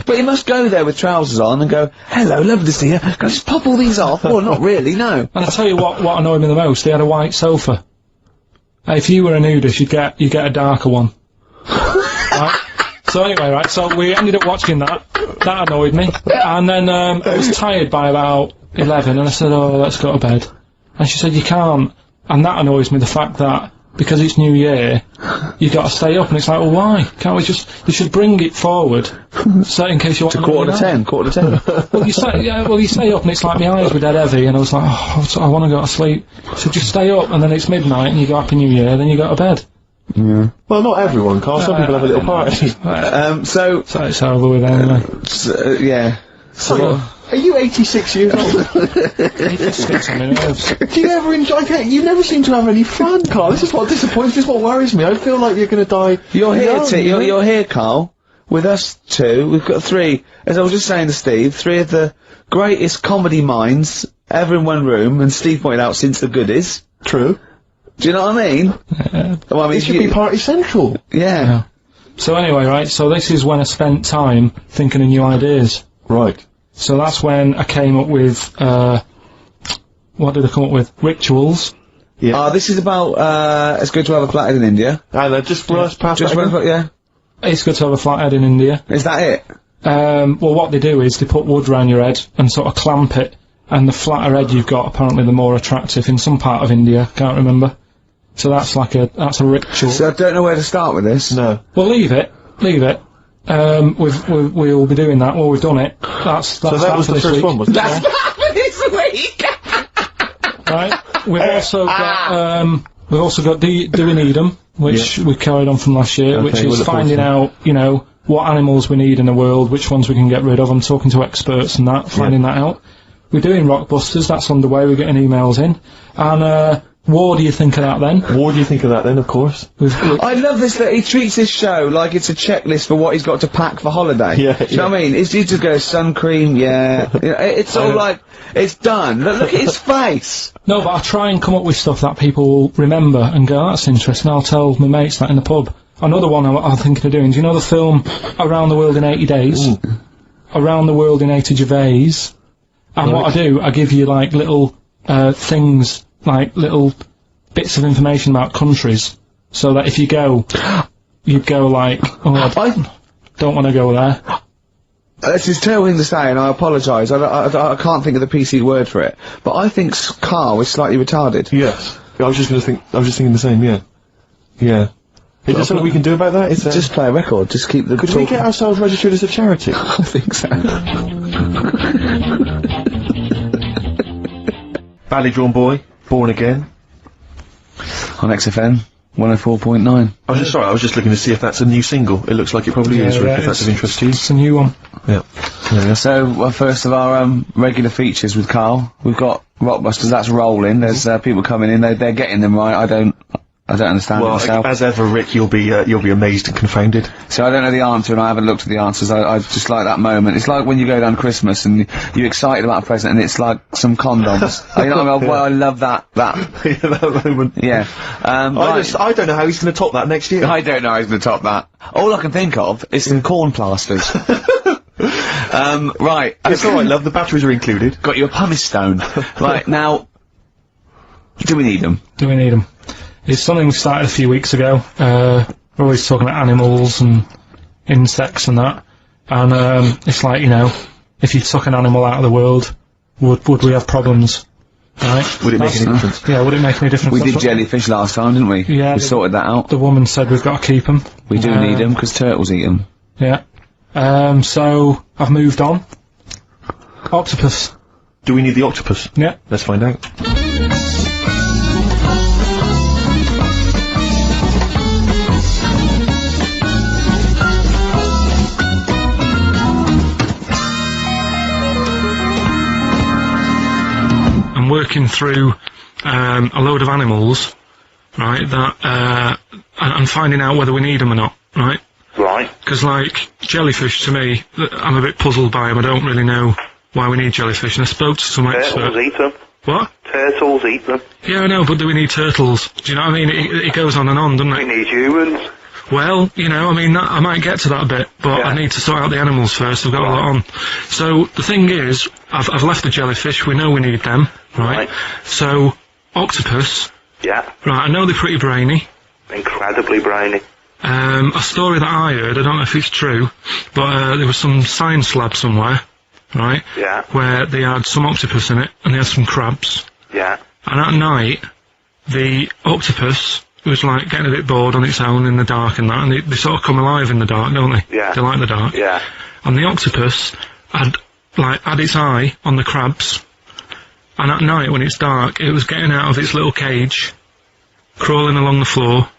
But he must go there with trousers on and go, hello, lovely to see you. Can I just pop all these off? Well, not really, no. And I tell you what annoyed me the most, they had a white sofa. If you were a nudist, you'd get a darker one. Right? So anyway, right, so we ended up watching that. That annoyed me. And then, I was tired by about 11, and I said, oh, let's go to bed. And she said, you can't. And that annoys me, the fact that, because it's New Year, you got to stay up, and it's like, well, why? Can't we they should bring it forward, so in case you want To quarter to 10. Well, you stay up, and it's like my eyes were dead heavy, and I was like, oh, I want to go to sleep. So just stay up, and then it's midnight, and you go Happy New Year, then you go to bed. Yeah. Well, not everyone, Carl. Some people have a little party. So it's over with anyway. Yeah. So, Are you 86 years old? Sticks on my nerves. Do you ever enjoy... You never seem to have any fun, Carl. This is what disappoints, this is what worries me. I feel like you're going to die you're here, young, you're here, Carl, with us two. We've got three, as I was just saying to Steve, three of the greatest comedy minds ever in one room, and Steve pointed out, since the goodies. True. Do you know what I mean? Well, I mean, It should be party central. Yeah. So anyway, right, so this is when I spent time thinking of new ideas. Right. So that's when I came up with, what did I come up with? Rituals. Yeah. This is about, it's good to have a flathead in India. And just rush past Just that again. yeah. It's good to have a flathead in India. Is that it? Well, what they do is they put wood around your head and sort of clamp it, and the flatter head you've got, apparently the more attractive in some part of India, can't remember. So that's like that's a ritual. So I don't know where to start with this. No. Well, leave it. We'll be doing that. Well, we've done it. That's So that was for the this first week. one, wasn't it? This week! Right. We've also got Do We Need 'Em, which we carried on from last year, which we'll is look forward finding to out, you know, what animals we need in the world, which ones we can get rid of. I'm talking to experts and that, finding that out. We're doing Rockbusters, that's underway, we're getting emails in. And, what do you think of that then? What do you think of that then, of course? I love this that he treats this show like it's a checklist for what he's got to pack for holiday. Yeah, Do you know what I mean? He just goes, sun cream, yeah. You know, it's all like, it's done. Look at his face! No, but I try and come up with stuff that people will remember and go, that's interesting, I'll tell my mates that in the pub. Another one I'm thinking of doing, do you know the film Around the World in 80 Days? Around the World in 80 Gervais. And what I do, I give you like little things, like little bits of information about countries, so that if you go, you'd go like, oh, I don't want to go there. This is terrible thing to say, and I apologise. I can't think of the PC word for it. But I think Carl is slightly retarded. Yes. I was just thinking the same, yeah. Yeah. Is there something we can do about that? Is there... Just play a record, just keep the Could we get ourselves registered as a charity? I think so. Badly Drawn Boy, Born Again. On XFM 104.9. I was just looking to see if that's a new single. It looks like it probably is, Rick, if that's of interest to you. It's a new one. Yeah. So, first of our regular features with Carl, we've got Rockbusters, that's rolling. There's people coming in, they're getting them right. I don't understand it myself. As ever, Rick, you'll be amazed and confounded. So I don't know the answer, and I haven't looked at the answers. I just like that moment. It's like when you go down Christmas and you're excited about a present, and it's like some condoms. You know what I mean? Well, I love that. That moment. Yeah. Right. I don't know how he's going to top that next year. I don't know how he's going to top that. All I can think of is some corn plasters. Right. It's alright, love, the batteries are included. Got you a pumice stone. Right, now, do we need them? Do we need them? It's something we started a few weeks ago. We're always talking about animals and insects and that. And it's like, you know, if you took an animal out of the world, would we have problems? Right? Would it make any difference? Yeah, would it make any difference? We did jellyfish last time, didn't we? Yeah. We sorted that out. The woman said we've got to keep them. We do need them, because turtles eat them. Yeah. So, I've moved on. Octopus. Do we need the octopus? Yeah. Let's find out. I'm working through a load of animals, right, that, and finding out whether we need them or not, right? Right. Because, like, jellyfish, to me, I'm a bit puzzled by them. I don't really know why we need jellyfish, and I spoke to some Turtles expert. eat them. What? Turtles eat them. Yeah, I know, but do we need turtles? Do you know what I mean? It goes on and on, doesn't We it? need humans. Well, you know, I mean, I might get to that bit, but Yeah. I need to sort out the animals first. I've got a lot on. So, the thing is, I've left the jellyfish. We know we need them, right? Right. So, octopus. Yeah. Right, I know they're pretty brainy. Incredibly brainy. A story that I heard, I don't know if it's true, but there was some science lab somewhere, right, Yeah. where they had some octopus in it, and they had some crabs, Yeah. and at night, the octopus was like getting a bit bored on its own in the dark and that, and they sort of come alive in the dark, don't they? Yeah. They like the dark. Yeah. And the octopus had its eye on the crabs, and at night when it's dark, it was getting out of its little cage, crawling along the floor,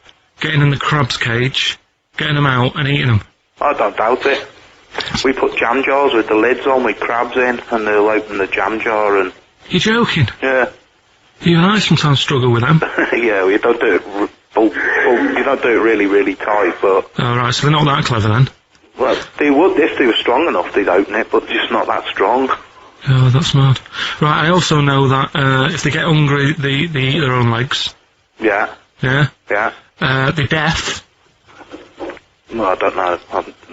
getting in the crab's cage, getting them out and eating them. I don't doubt it. We put jam jars with the lids on with crabs in, and they'll open the jam jar and... You're joking? Yeah. You and I sometimes struggle with them. Yeah, we don't do it... you don't do it really, really tight, but... Alright, so they're not that clever then? Well, they would, if they were strong enough, they'd open it, but they're just not that strong. Oh, that's mad. Right, I also know that if they get hungry, they eat their own legs. Yeah. Yeah? Yeah. They're deaf. Well, I don't know.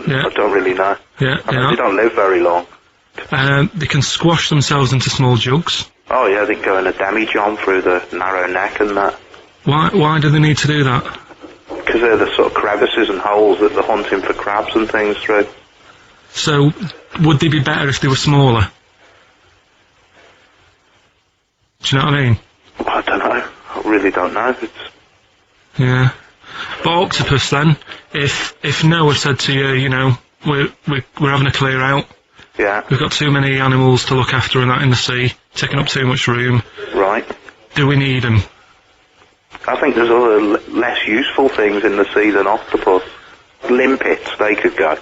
Yeah. I don't really know. Yeah, I mean, they don't live very long. they can squash themselves into small jugs. Oh yeah, they can go in a demi-john through the narrow neck and that. Why do they need to do that? Because they're the sort of crevices and holes that they're hunting for crabs and things through. So, would they be better if they were smaller? Do you know what I mean? I don't know. I really don't know. Yeah. But octopus then, if Noah said to you, you know, we're having a clear out, Yeah. we've got too many animals to look after and that in the sea, taking up too much room, Right. do we need them? I think there's other less useful things in the sea than octopus. Limpets, they could go.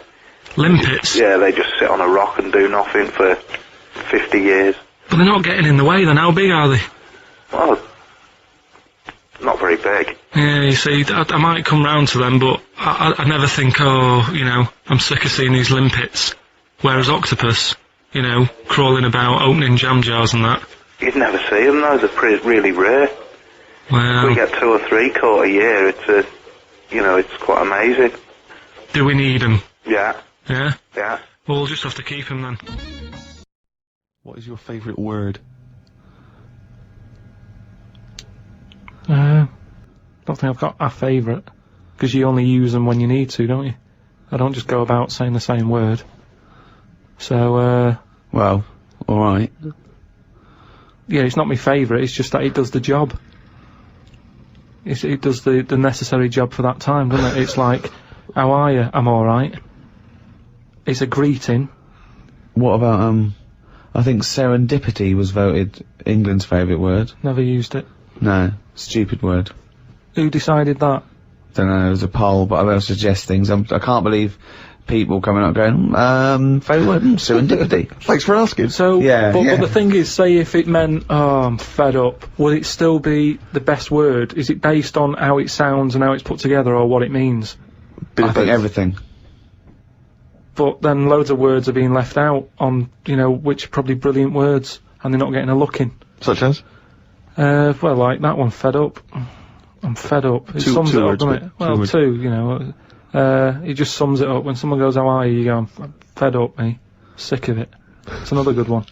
Limpets? Yeah, they just sit on a rock and do nothing for 50 years. But they're not getting in the way then, how big are they? Well, not very big. Yeah, you see, I might come round to them, but I never think, oh, you know, I'm sick of seeing these limpets. Whereas octopus, you know, crawling about, opening jam jars and that. You'd never see them though, they're really rare. Well, We get 2 or 3 caught a year, it's quite amazing. do we need them? Yeah, Yeah? yeah. Well, we'll just have to keep them then. What is your favourite word? Don't think I've got a favourite, because you only use them when you need to, don't you? I don't just go about saying the same word. So, Well, alright. yeah, it's not my favourite, it's just that it does the job. It does the necessary job for that time, doesn't it? It's like, how are you? I'm alright. It's a greeting. What about, I think serendipity was voted England's favourite word. Never used it. No, stupid word. Who decided that? Don't know, it was a poll, but I will suggest things. I can't believe people coming up going, favourite word, serendipity. Thanks for asking. So, Yeah, but yeah. the thing is, say if it meant, oh, I'm fed up, would it still be the best word? Is it based on how it sounds and how it's put together, or what it means? I think everything. But then loads of words are being left out on, you know, which are probably brilliant words, and they're not getting a look in. Such as? Well, like that one, fed up. I'm fed up. It Two sums it up, words, doesn't but it? Well, words. 2, you know. It just sums it up. When someone goes, how are you? You go, I'm fed up, me. Sick of it. It's another good one.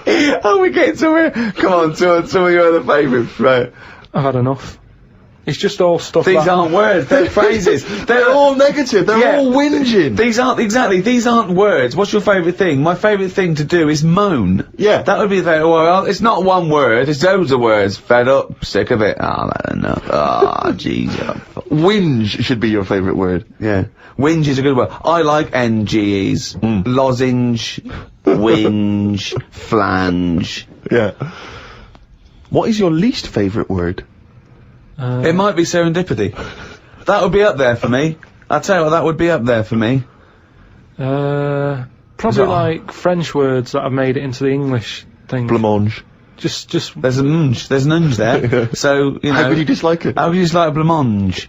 Oh, we get somewhere. Come on, some of your other favourites, right? I've had enough. It's just all stuff These that... aren't words, they're phrases. They're all negative, they're all whinging. These aren't words. What's your favourite thing? My favourite thing to do is moan. Yeah. That would be well, it's not one word, it's loads of words. Fed up, sick of it. Oh, that's enough. Oh, jeez. Whinge should be your favourite word. Yeah. Whinge is a good word. I like NGEs. Lozenge, whinge, flange. Yeah. What is your least favourite word? It might be serendipity. That would be up there for me. I'll tell you what, that would be up there for me. Probably like French words that have made it into the English thing. Blancmange. Just There's an unge there. So, you know. How could you dislike it? How could you dislike blancmange?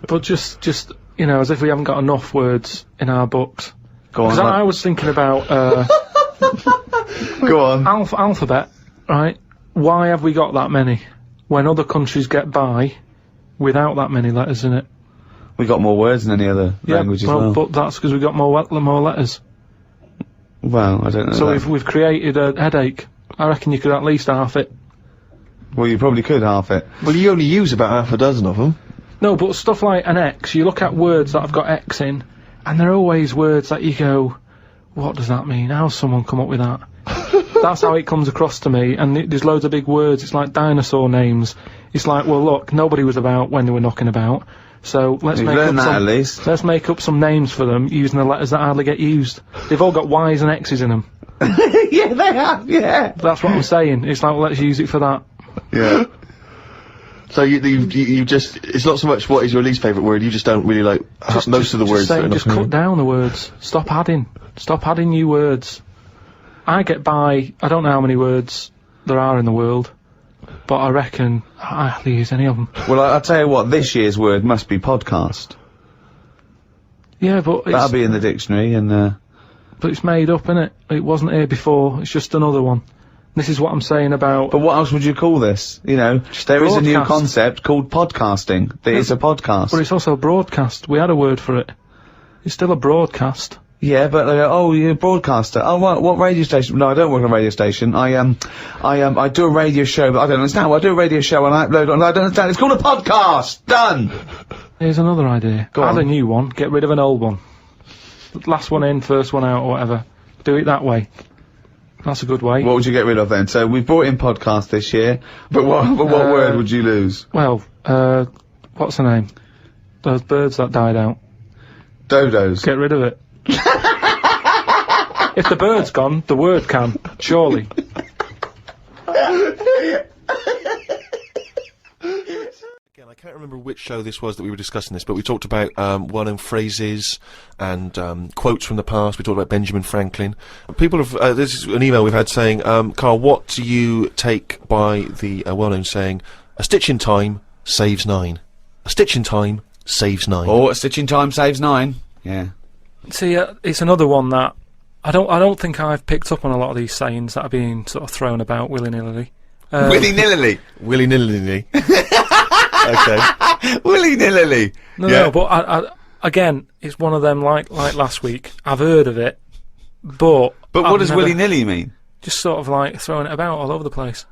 but just you know, as if we haven't got enough words in our books. Go on. Because I was thinking about Go on. alphabet, right? Why have we got that many when other countries get by without that many letters in it? We got more words than any other language as well. But that's because we got more letters. Well, I don't know. So that. we've created a headache. I reckon you could at least half it. Well, you probably could half it. Well, you only use about half a dozen of them. No, but stuff like an X, you look at words that have got X in, and they're always words that you go, what does that mean? How's someone come up with that? That's how it comes across to me, and there's loads of big words. It's like dinosaur names. It's like, well, look, nobody was about when they were knocking about, so let's You've make learned up that some. at least. Let's make up some names for them using the letters that hardly get used. They've all got Y's and X's in them. Yeah, they have, yeah. That's what I'm saying. It's like, well, let's use it for that. Yeah. So you just, it's not so much what is your least favourite word, you just don't really like most of the words that are Just not- cut down the words. Stop adding new words. I get by, I don't know how many words there are in the world, but I reckon I hardly use any of them. Well, I'll tell you what, this year's word must be podcast. Yeah, but That'll it's, be in the dictionary, and, but it's made up, innit? It wasn't here before, it's just another one. This is what I'm saying about... but what else would you call this? You know, there is a new broadcast. concept called podcasting. That is a podcast. But it's also a broadcast. We had a word for it. It's still a broadcast. Yeah, but they go, oh, you're a broadcaster. Oh, what radio station? No, I don't work on a radio station. I do a radio show, but I don't understand. Well, I do a radio show and I upload it, and I don't understand. It's called a podcast! Done! Here's another idea. Go Add on. a new one, get rid of an old one. Last one in, first one out, or whatever. Do it that way. That's a good way. What would you get rid of then? So we've brought in podcast this year, but what word would you lose? Well, what's the name? Those birds that died out. Dodos. Get rid of it. If the bird's gone, the word can, surely. Again, I can't remember which show this was that we were discussing this, but we talked about well-known phrases and quotes from the past. We talked about Benjamin Franklin. People have this is an email we've had saying, Carl, what do you take by the well-known saying, "A stitch in time saves 9"? A stitch in time saves 9. Or a stitch in time saves 9. Yeah. See, it's another one that I don't think I've picked up on a lot of these sayings that are being sort of thrown about willy-nilly. Willy-nilly. Willy-nilly. Okay. Willy-nilly. No, but I again, it's one of them like last week. I've heard of it, but what does willy-nilly mean? Just sort of like throwing it about all over the place.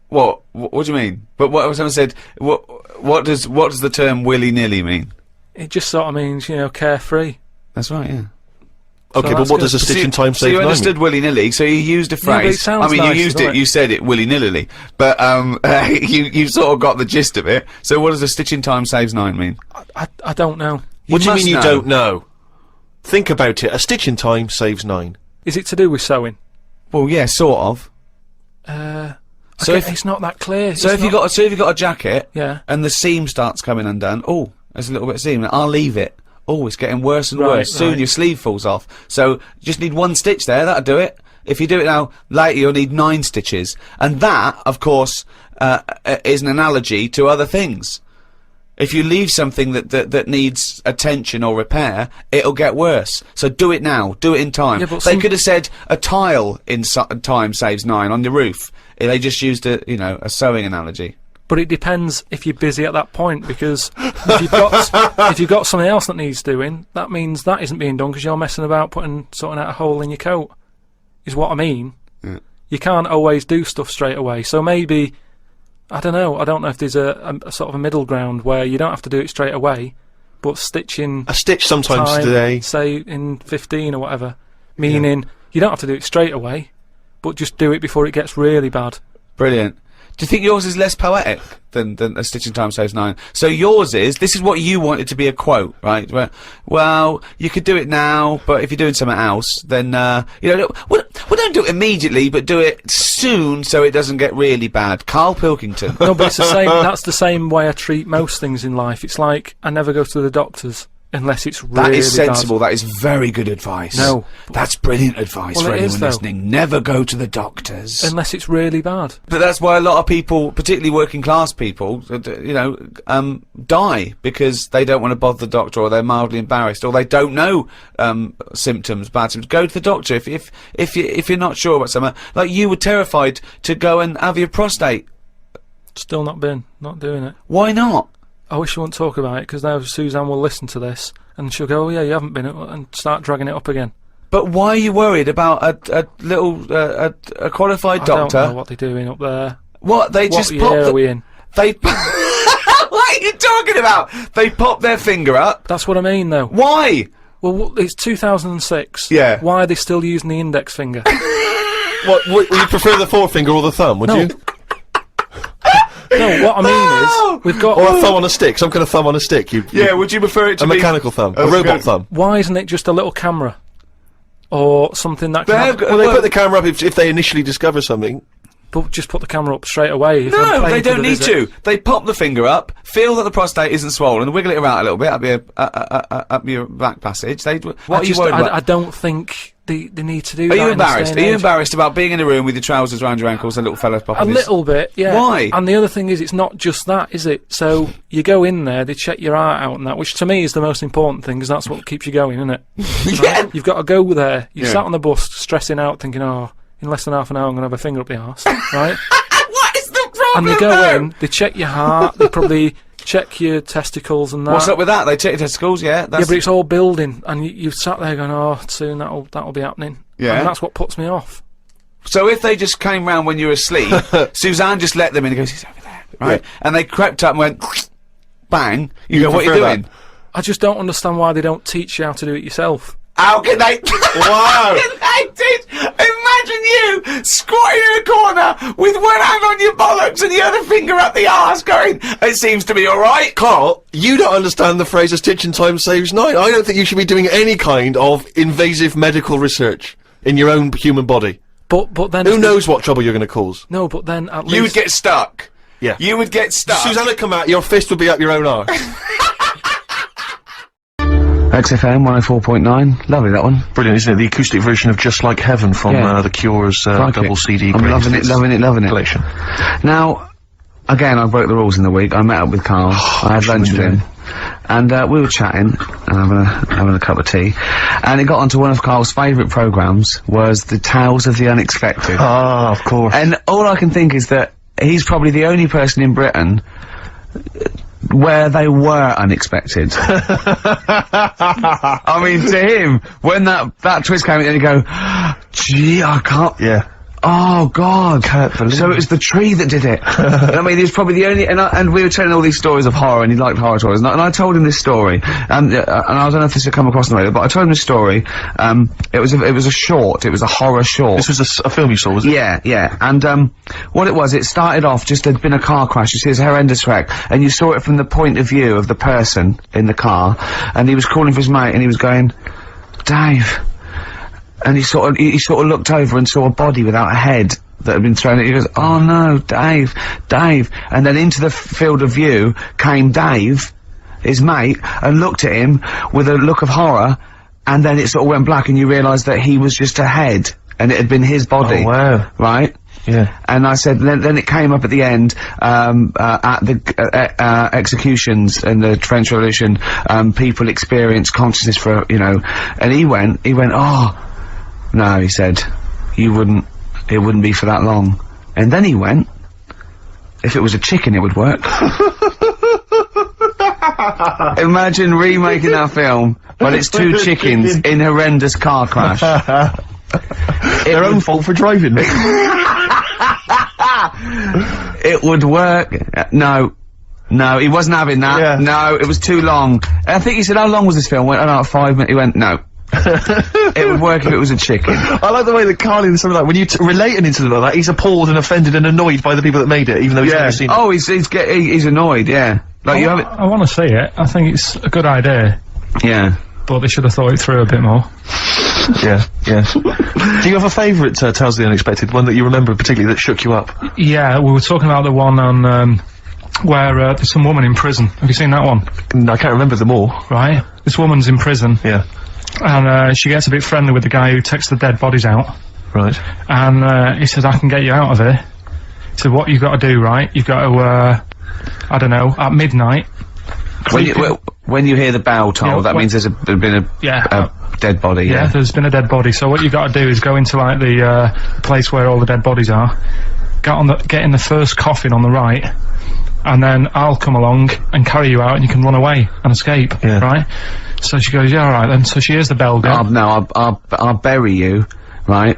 What do you mean? But what someone said, what does the term willy-nilly mean? It just sort of means, carefree. That's right, yeah. Okay, So but what does a stitch in time save 9 So you mean? understood willy-nilly, so you used a Yeah, but it phrase. sounds I mean, nice, you used doesn't it, it? you said it willy-nilly, but you sort of got the gist of it. So what does a stitch in time saves 9 mean? I don't know. What do you must mean you know. don't know? Think about it. A stitch in time saves 9. Is it to do with sewing? Well, yeah, sort of. So Okay, it's not that clear. So if you got a jacket, Yeah. and the seam starts coming undone, oh, there's a little bit of seam. I'll leave it. Oh, it's getting worse and Right, worse. Soon right. your sleeve falls off. So you just need 1 stitch there. That'll do it. If you do it now, later you'll need 9 stitches. And that, of course, is an analogy to other things. If you leave something that needs attention or repair, it'll get worse. So do it now. Do it in time. Yeah, but They some- could have said a tile in time saves 9 on your roof. They just used a sewing analogy. But it depends if you're busy at that point, because if you've got something else that needs doing, that means that isn't being done because you're messing about sorting out a hole in your coat. Is what I mean. Yeah. You can't always do stuff straight away. So maybe, I don't know. I don't know if there's a sort of a middle ground where you don't have to do it straight away, but stitching A stitch sometimes time, today. say in 15 or whatever, meaning you don't have to do it straight away, but just do it before it gets really bad. Brilliant. Do you think yours is less poetic than a stitch in time saves 9? So yours this is what you wanted to be a quote, right? Well, you could do it now, but if you're doing something else, then, well, don't do it immediately, but do it soon so it doesn't get really bad. Karl Pilkington. No, but it's the same. That's the same way I treat most things in life. It's like I never go to the doctors unless it's really That is sensible. bad. That is very good advice. No. That's brilliant advice Well, for it is, anyone though. listening. Never go to the doctors. Unless it's really bad. But that's why a lot of people, particularly working class people, die because they don't want to bother the doctor, or they're mildly embarrassed, or they don't know symptoms, bad symptoms. Go to the doctor if you're not sure about something. Like you were terrified to go and have your prostate. Still not doing it. Why not? I wish you wouldn't talk about it, because now Suzanne will listen to this and she'll go, "Oh yeah, you haven't been," and start dragging it up again. But why are you worried about a little a qualified doctor? I don't know what they're doing up there. What they What just year pop are we in? They. What are you talking about? They pop their finger up. That's what I mean, though. Why? Well, it's 2006. Yeah. Why are they still using the index finger? What, would you prefer the forefinger or the thumb, would No. you? No, what I mean is, we've got. Or a thumb on a stick, some kind of thumb on a stick. Yeah. Would you prefer it to A be mechanical thumb, a Oh, robot good. thumb. Why isn't it just a little camera? Or something that can They've have, got- Well, they put the camera up if they initially discover something. but just put the camera up straight away. If I'm No, paying they for don't the need visit. to. They pop the finger up, feel that the prostate isn't swollen, wiggle it around a little bit up your back passage. What are you worried about? I don't think they need to do Are that. you in this embarrassed? day Are and you age. embarrassed about being in a room with your trousers around your ankles and a little fella popping A his- little bit, yeah. Why? And the other thing is, it's not just that, is it? So you go in there, they check your heart out and that, which to me is the most important thing, because that's what keeps you going, isn't it? Yeah. You've got to go there. You Yeah. sat on the bus, stressing out, thinking, "Oh, in less than half an hour, I'm going to have a finger up the arse," right? What is the problem? And they go though? in, they check your heart, they probably check your testicles and that. What's up with that? They check your testicles, yeah. Yeah, That's but it's all building, and you've sat there going, "Oh, soon that'll be happening." Yeah. And that's what puts me off. So if they just came round when you were asleep, Suzanne just let them in and goes, "He's over there," right? And they crept up and went, bang. You go, "What are you prefer doing?" that? I just don't understand why they don't teach you how to do it yourself. How can they? Wow. How can they teach? Imagine you squatting in a corner with one hand on your bollocks and the other finger up the arse going, it seems to be alright. Carl, you don't understand the phrase "a stitch in time saves nine." I don't think you should be doing any kind of invasive medical research in your own human body. But then... Who knows what trouble you're going to cause? No, but then at least... You would get stuck. Yeah. You would get stuck. Susanna come out, your fist would be up your own arse. XFM 104.9. Lovely, that one. Brilliant, isn't it? The acoustic version of Just Like Heaven from The Cure's double CD. I'm loving it, loving it, loving it. Collection. Now, again, I broke the rules in the week. I met up with Carl. I had lunch with him. And we were chatting, and having a cup of tea. And it got onto one of Carl's favourite programmes, was the Tales of the Unexpected. Ah, of course. And all I can think is that he's probably the only person in Britain where they were unexpected. I mean, to him, when that twist came in, and you go, gee, I can't... Yeah. Oh, God. Can't believe So it was the tree that did it. I mean, he was probably the only... And we were telling all these stories of horror, and he liked horror stories. And I told him this story. And I don't know if this had come across on the radio, but I told him this story. It was a short. It was a horror short. This was a film you saw, was it? Yeah, yeah. And, what it was, it started off just there'd been a car crash. You see this horrendous wreck. And you saw it from the point of view of the person in the car. And he was calling for his mate, and he was going, Dave... And he sort of looked over and saw a body without a head that had been thrown at. He goes, oh no, Dave, Dave. And then into the field of view came Dave, his mate, and looked at him with a look of horror, and then it sort of went black and you realised that he was just a head, and it had been his body. Oh, wow. Right? Yeah. And I said, then it came up at the end, at the, executions in the French Revolution, people experience consciousness for, you know, and he went, oh, no, he said, it wouldn't be for that long. And then he went, if it was a chicken, it would work. Imagine remaking that film, but it's two chickens in horrendous car crash. Their own fault for driving. It would work. No, he wasn't having that. Yeah. No, it was too long. I think he said, how long was this film? Went, oh, 5 minutes. He went, no. It would work if it was a chicken. I like the way that Carl in something like, when you relate an incident like that, he's appalled and offended and annoyed by the people that made it, even though he's never seen it. Oh, he's annoyed, yeah. Like, you have it. I want to see it. I think it's a good idea. Yeah. But they should have thought it through a bit more. Yeah. Do you have a favourite Tales of the Unexpected, one that you remember particularly that shook you up? Yeah, we were talking about the one on, where, there's some woman in prison. Have you seen that one? No, I can't remember them all. Right? This woman's in prison. Yeah. And, she gets a bit friendly with the guy who takes the dead bodies out. Right. And, he says, I can get you out of here. He said, what you've got to do, right? You've got to, I don't know, at midnight. When you hear the bell toll, Yeah, that means there's been a dead body, Yeah, there's been a dead body. So what you've got to do is go into, like, the, place where all the dead bodies are. Get in the first coffin on the right. And then I'll come along and carry you out and you can run away and escape, right? So she goes, yeah, alright then. So she hears the bell go. I'll bury you, right?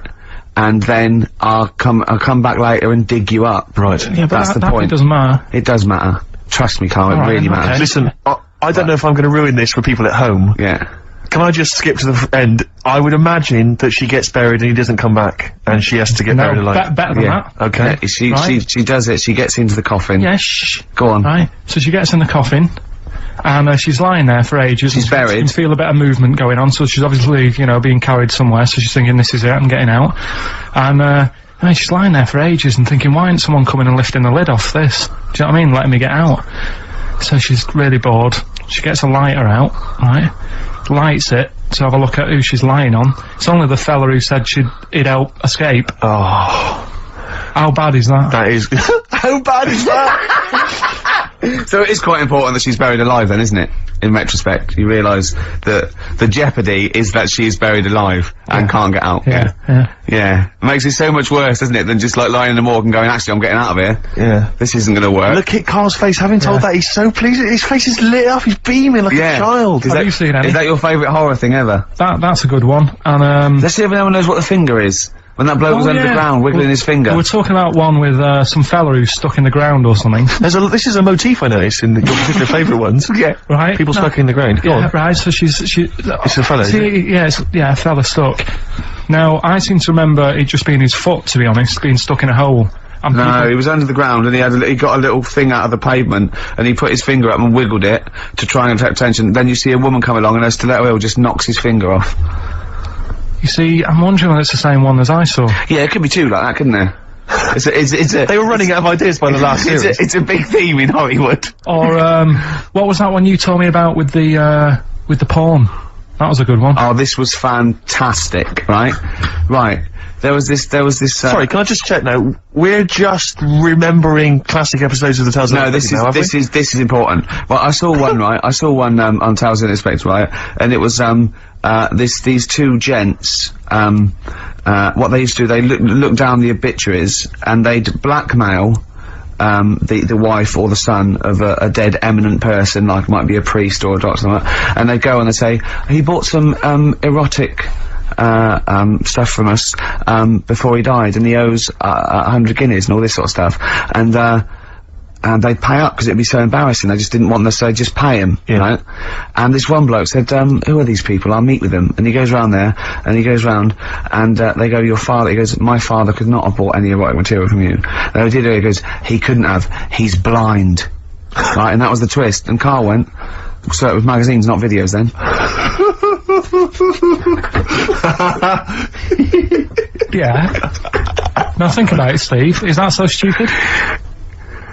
And then I'll come back later and dig you up. Right. Yeah, but that's the point. It doesn't matter. It does matter. Trust me, Carl, it really matters. Okay. Listen, I don't know if I'm going to ruin this for people at home. Yeah. Can I just skip to the end? I would imagine that she gets buried and he doesn't come back, and she has to get buried alive. Better than that. Okay. Yeah, she does it, she gets into the coffin. Yeah, shh. Go on. Right. So she gets in the coffin, and she's lying there for ages. She's buried. You can feel a bit of movement going on, so she's obviously, you know, being carried somewhere, so she's thinking, this is it, I'm getting out. And she's lying there for ages and thinking, why isn't someone coming and lifting the lid off this? Do you know what I mean? Letting me get out. So she's really bored. She gets a lighter out, right? Lights it to have a look at who she's lying on. It's only the fella who said he'd help escape. Oh. How bad is that? That is... How bad is that? So it is quite important that she's buried alive then, isn't it? In retrospect, you realise that the jeopardy is that she is buried alive and can't get out. Yeah. It makes it so much worse, doesn't it, than just like lying in the morgue and going, actually, I'm getting out of here. Yeah. This isn't gonna work. Look at Carl's face, having told that, he's so pleased. His face is lit up, he's beaming like a child. Have you seen any? Is that your favourite horror thing ever? That's a good one. And let's see if anyone knows what the finger is. When that bloke was under the ground, wiggling his finger. We're talking about one with some fella who's stuck in the ground or something. This is a motif I noticed in your particular favourite ones. Yeah. Right? People stuck in the ground. Go on. Right, so it's a fella, is it? Yeah, a fella stuck. Now, I seem to remember it just being his foot, to be honest, being stuck in a hole. And No, he was under the ground and he got a little thing out of the pavement and he put his finger up and wiggled it to try and attract attention. Then you see a woman come along and her stiletto heel just knocks his finger off. You see, I'm wondering whether it's the same one as I saw. Yeah, it could be two like that, couldn't there? They were running out of ideas by the last series. It's a big theme in Hollywood. Or, what was that one you told me about with the porn? That was a good one. Oh, this was fantastic, right? Right. There was this, Sorry, can I just check now? We're just remembering classic episodes of the Tales of the this is important. Well, I saw one, right? I saw one, on Tales of the Unexpected, right? And it was, these two gents, what they used to do, they look down the obituaries and they'd blackmail, the wife or the son of a dead eminent person, like might be a priest or a doctor, or something, and they'd go and they'd say, he bought some, erotic, stuff from us, before he died, and he owes, 100 guineas and all this sort of stuff, and they'd pay up because it'd be so embarrassing. They just didn't want to say, just pay him, right? And this one bloke said, who are these people? I'll meet with them. And he goes round there, and he goes round, and they go, your father, he goes, my father could not have bought any erotic material from you. No, he did, he goes, he couldn't have, he's blind. Right, and that was the twist. And Carl went, so it was magazines, not videos then. Yeah. Now think about it, Steve. Is that so stupid?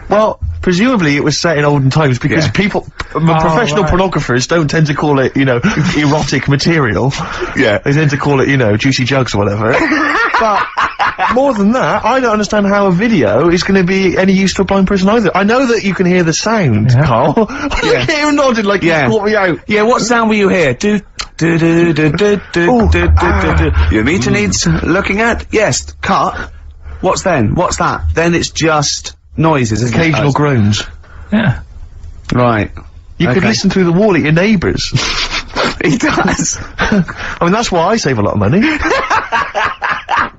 Well, presumably it was set in olden times because people, professional pornographers don't tend to call it, you know, erotic material. Yeah. They tend to call it, you know, juicy jugs or whatever. But more than that, I don't understand how a video is going to be any use to a blind person either. I know that you can hear the sound, Carl. Yeah. I hear him nodding like you caught me out. Yeah, what sound were you hear? Do do do do do do do do. Your meter needs looking at? Yes. Cut. What's then? What's that? Then it's just noises, isn't it? Occasional groans. Yeah. Right. You could listen through the wall at your neighbours. He does. I mean, that's why I save a lot of money.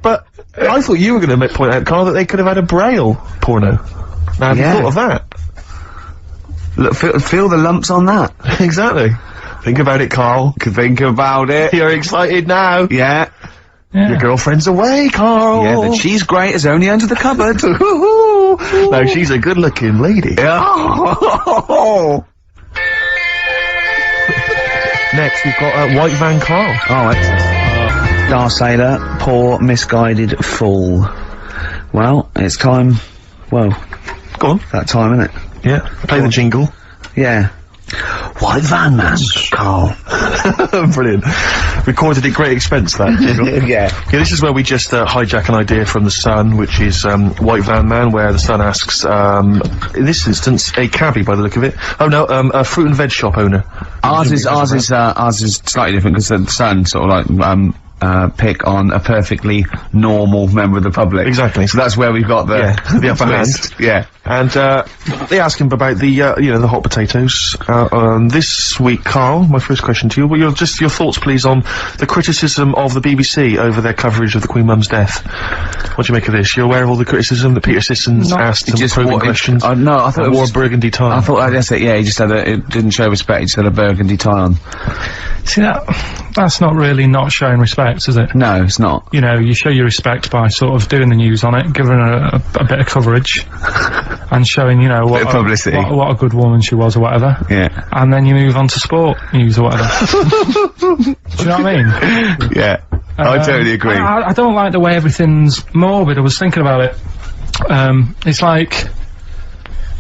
But I thought you were going to point out, Carl, that they could have had a Braille porno. Now, have you thought of that? Look, feel the lumps on that. Exactly. Think about it, Carl. Think about it. You're excited now. Yeah. Your girlfriend's away, Carl. Yeah, the cheese grate is only under the cupboard. No, she's a good-looking lady. Oh. Next, we've got White Van Carl. Oh, excellent. Star Sailor, poor, misguided fool. Well, it's time. Well, go on. That time, isn't it? Yeah. Play the jingle. Yeah. White Van Man, Carl. Brilliant. Recorded at great expense, that jingle. Yeah. Yeah, this is where we just hijack an idea from The Sun, which is White Van Man, where The Sun asks, in this instance, a cabbie by the look of it. Oh no, a fruit and veg shop owner. Ours is slightly different because The Sun sort of like, pick on a perfectly normal member of the public. Exactly. So that's where we've got the upper hand. Yeah. And, they ask him about the, you know, the hot potatoes. This week, Carl, my first question to you, well, your thoughts, please, on the criticism of the BBC over their coverage of the Queen Mum's death. What do you make of this? You're aware of all the criticism that Peter Sissons asked some probing questions? No, I thought it wore was a burgundy tie. I thought, that's it, yeah, he just had it didn't show respect, he just had a burgundy tie on. See, that's not really not showing respect, is it? No, it's not. You know, you show your respect by sort of doing the news on it, giving her a bit of coverage, and showing, you know, what publicity. What a good woman she was or whatever. Yeah. And then you move on to sport news or whatever. Do you know what I mean? Yeah. I totally agree. I don't like the way everything's morbid. I was thinking about it. It's like,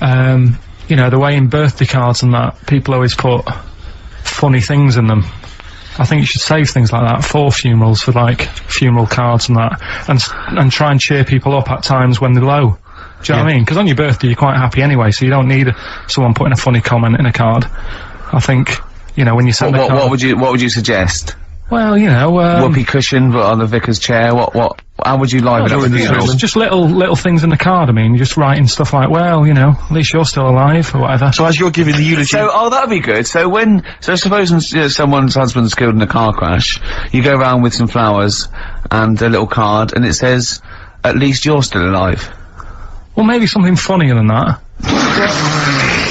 you know, the way in birthday cards and that, people always put funny things in them. I think you should save things like that for funerals, for like funeral cards and that, and try and cheer people up at times when they're low. Do you know what I mean? Because on your birthday you're quite happy anyway, so you don't need someone putting a funny comment in a card. I think, you know, when you send a card... What would you suggest? Well, you know, Whoopee cushion on the vicar's chair. What? How would you liven up the funeral? just little things in the card. I mean, just writing stuff like, well, you know, at least you're still alive or whatever. So as you're giving the eulogy, So, that'd be good. So suppose someone's husband's killed in a car crash, you go around with some flowers and a little card, and it says, "At least you're still alive." Well, maybe something funnier than that.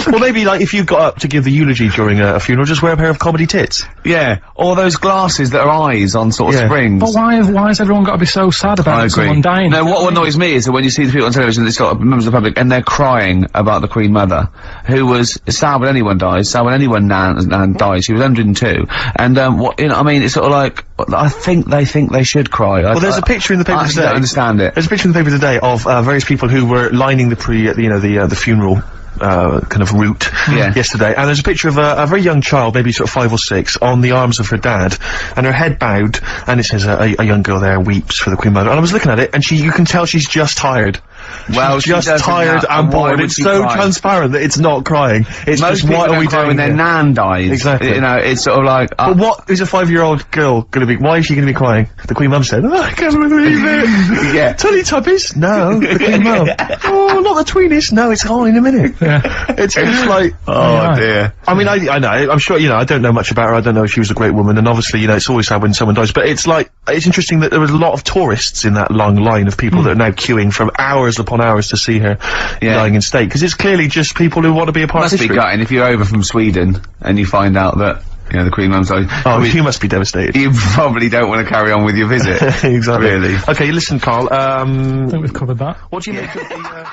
well, maybe like if you got up to give the eulogy during a funeral, just wear a pair of comedy tits. Yeah, or those glasses that are eyes on sort of springs. But why has everyone got to be so sad about someone dying? No, what annoys me is that when you see the people on television, these sort of members of the public, and they're crying about the Queen Mother, who was sad when anyone dies, sad when anyone nan dies. She was 102, and what, you know, I mean, it's sort of like, I think they should cry. Well, there's a picture in the paper today. I don't understand it. There's a picture in the paper today of various people who were lining the the funeral kind of route yesterday, and there's a picture of a very young child, maybe sort of 5 or 6, on the arms of her dad, and her head bowed, and it says a young girl there weeps for the Queen Mother. And I was looking at it, and you can tell she's just tired. Well, she's just tired and bored. It's so transparent that it's not crying. It's most just, what are we doing when their nan dies? Exactly. You know, it's sort of like. But what is a 5-year-old girl gonna be? Why is she gonna be crying? The Queen Mum said, "Oh, I can't believe it." Yeah. Teletubbies? No. The Queen Mum. Oh, not the Tweenies? No, it's on in a minute. Yeah. It's like, oh dear. I mean, I know, I'm sure, you know, I don't know much about her, I don't know if she was a great woman, and obviously, you know, it's always sad when someone dies, but it's like, it's interesting that there was a lot of tourists in that long line of people that are now queuing from hours upon hours to see her dying in state, because it's clearly just people who want to be a part of history. Must be gutting if you're over from Sweden and you find out that, you know, the Queen Mum's died. Oh, you must be devastated. You probably don't want to carry on with your visit. Exactly. Really. Okay, listen, Carl, I think we've covered that. what do you make of the,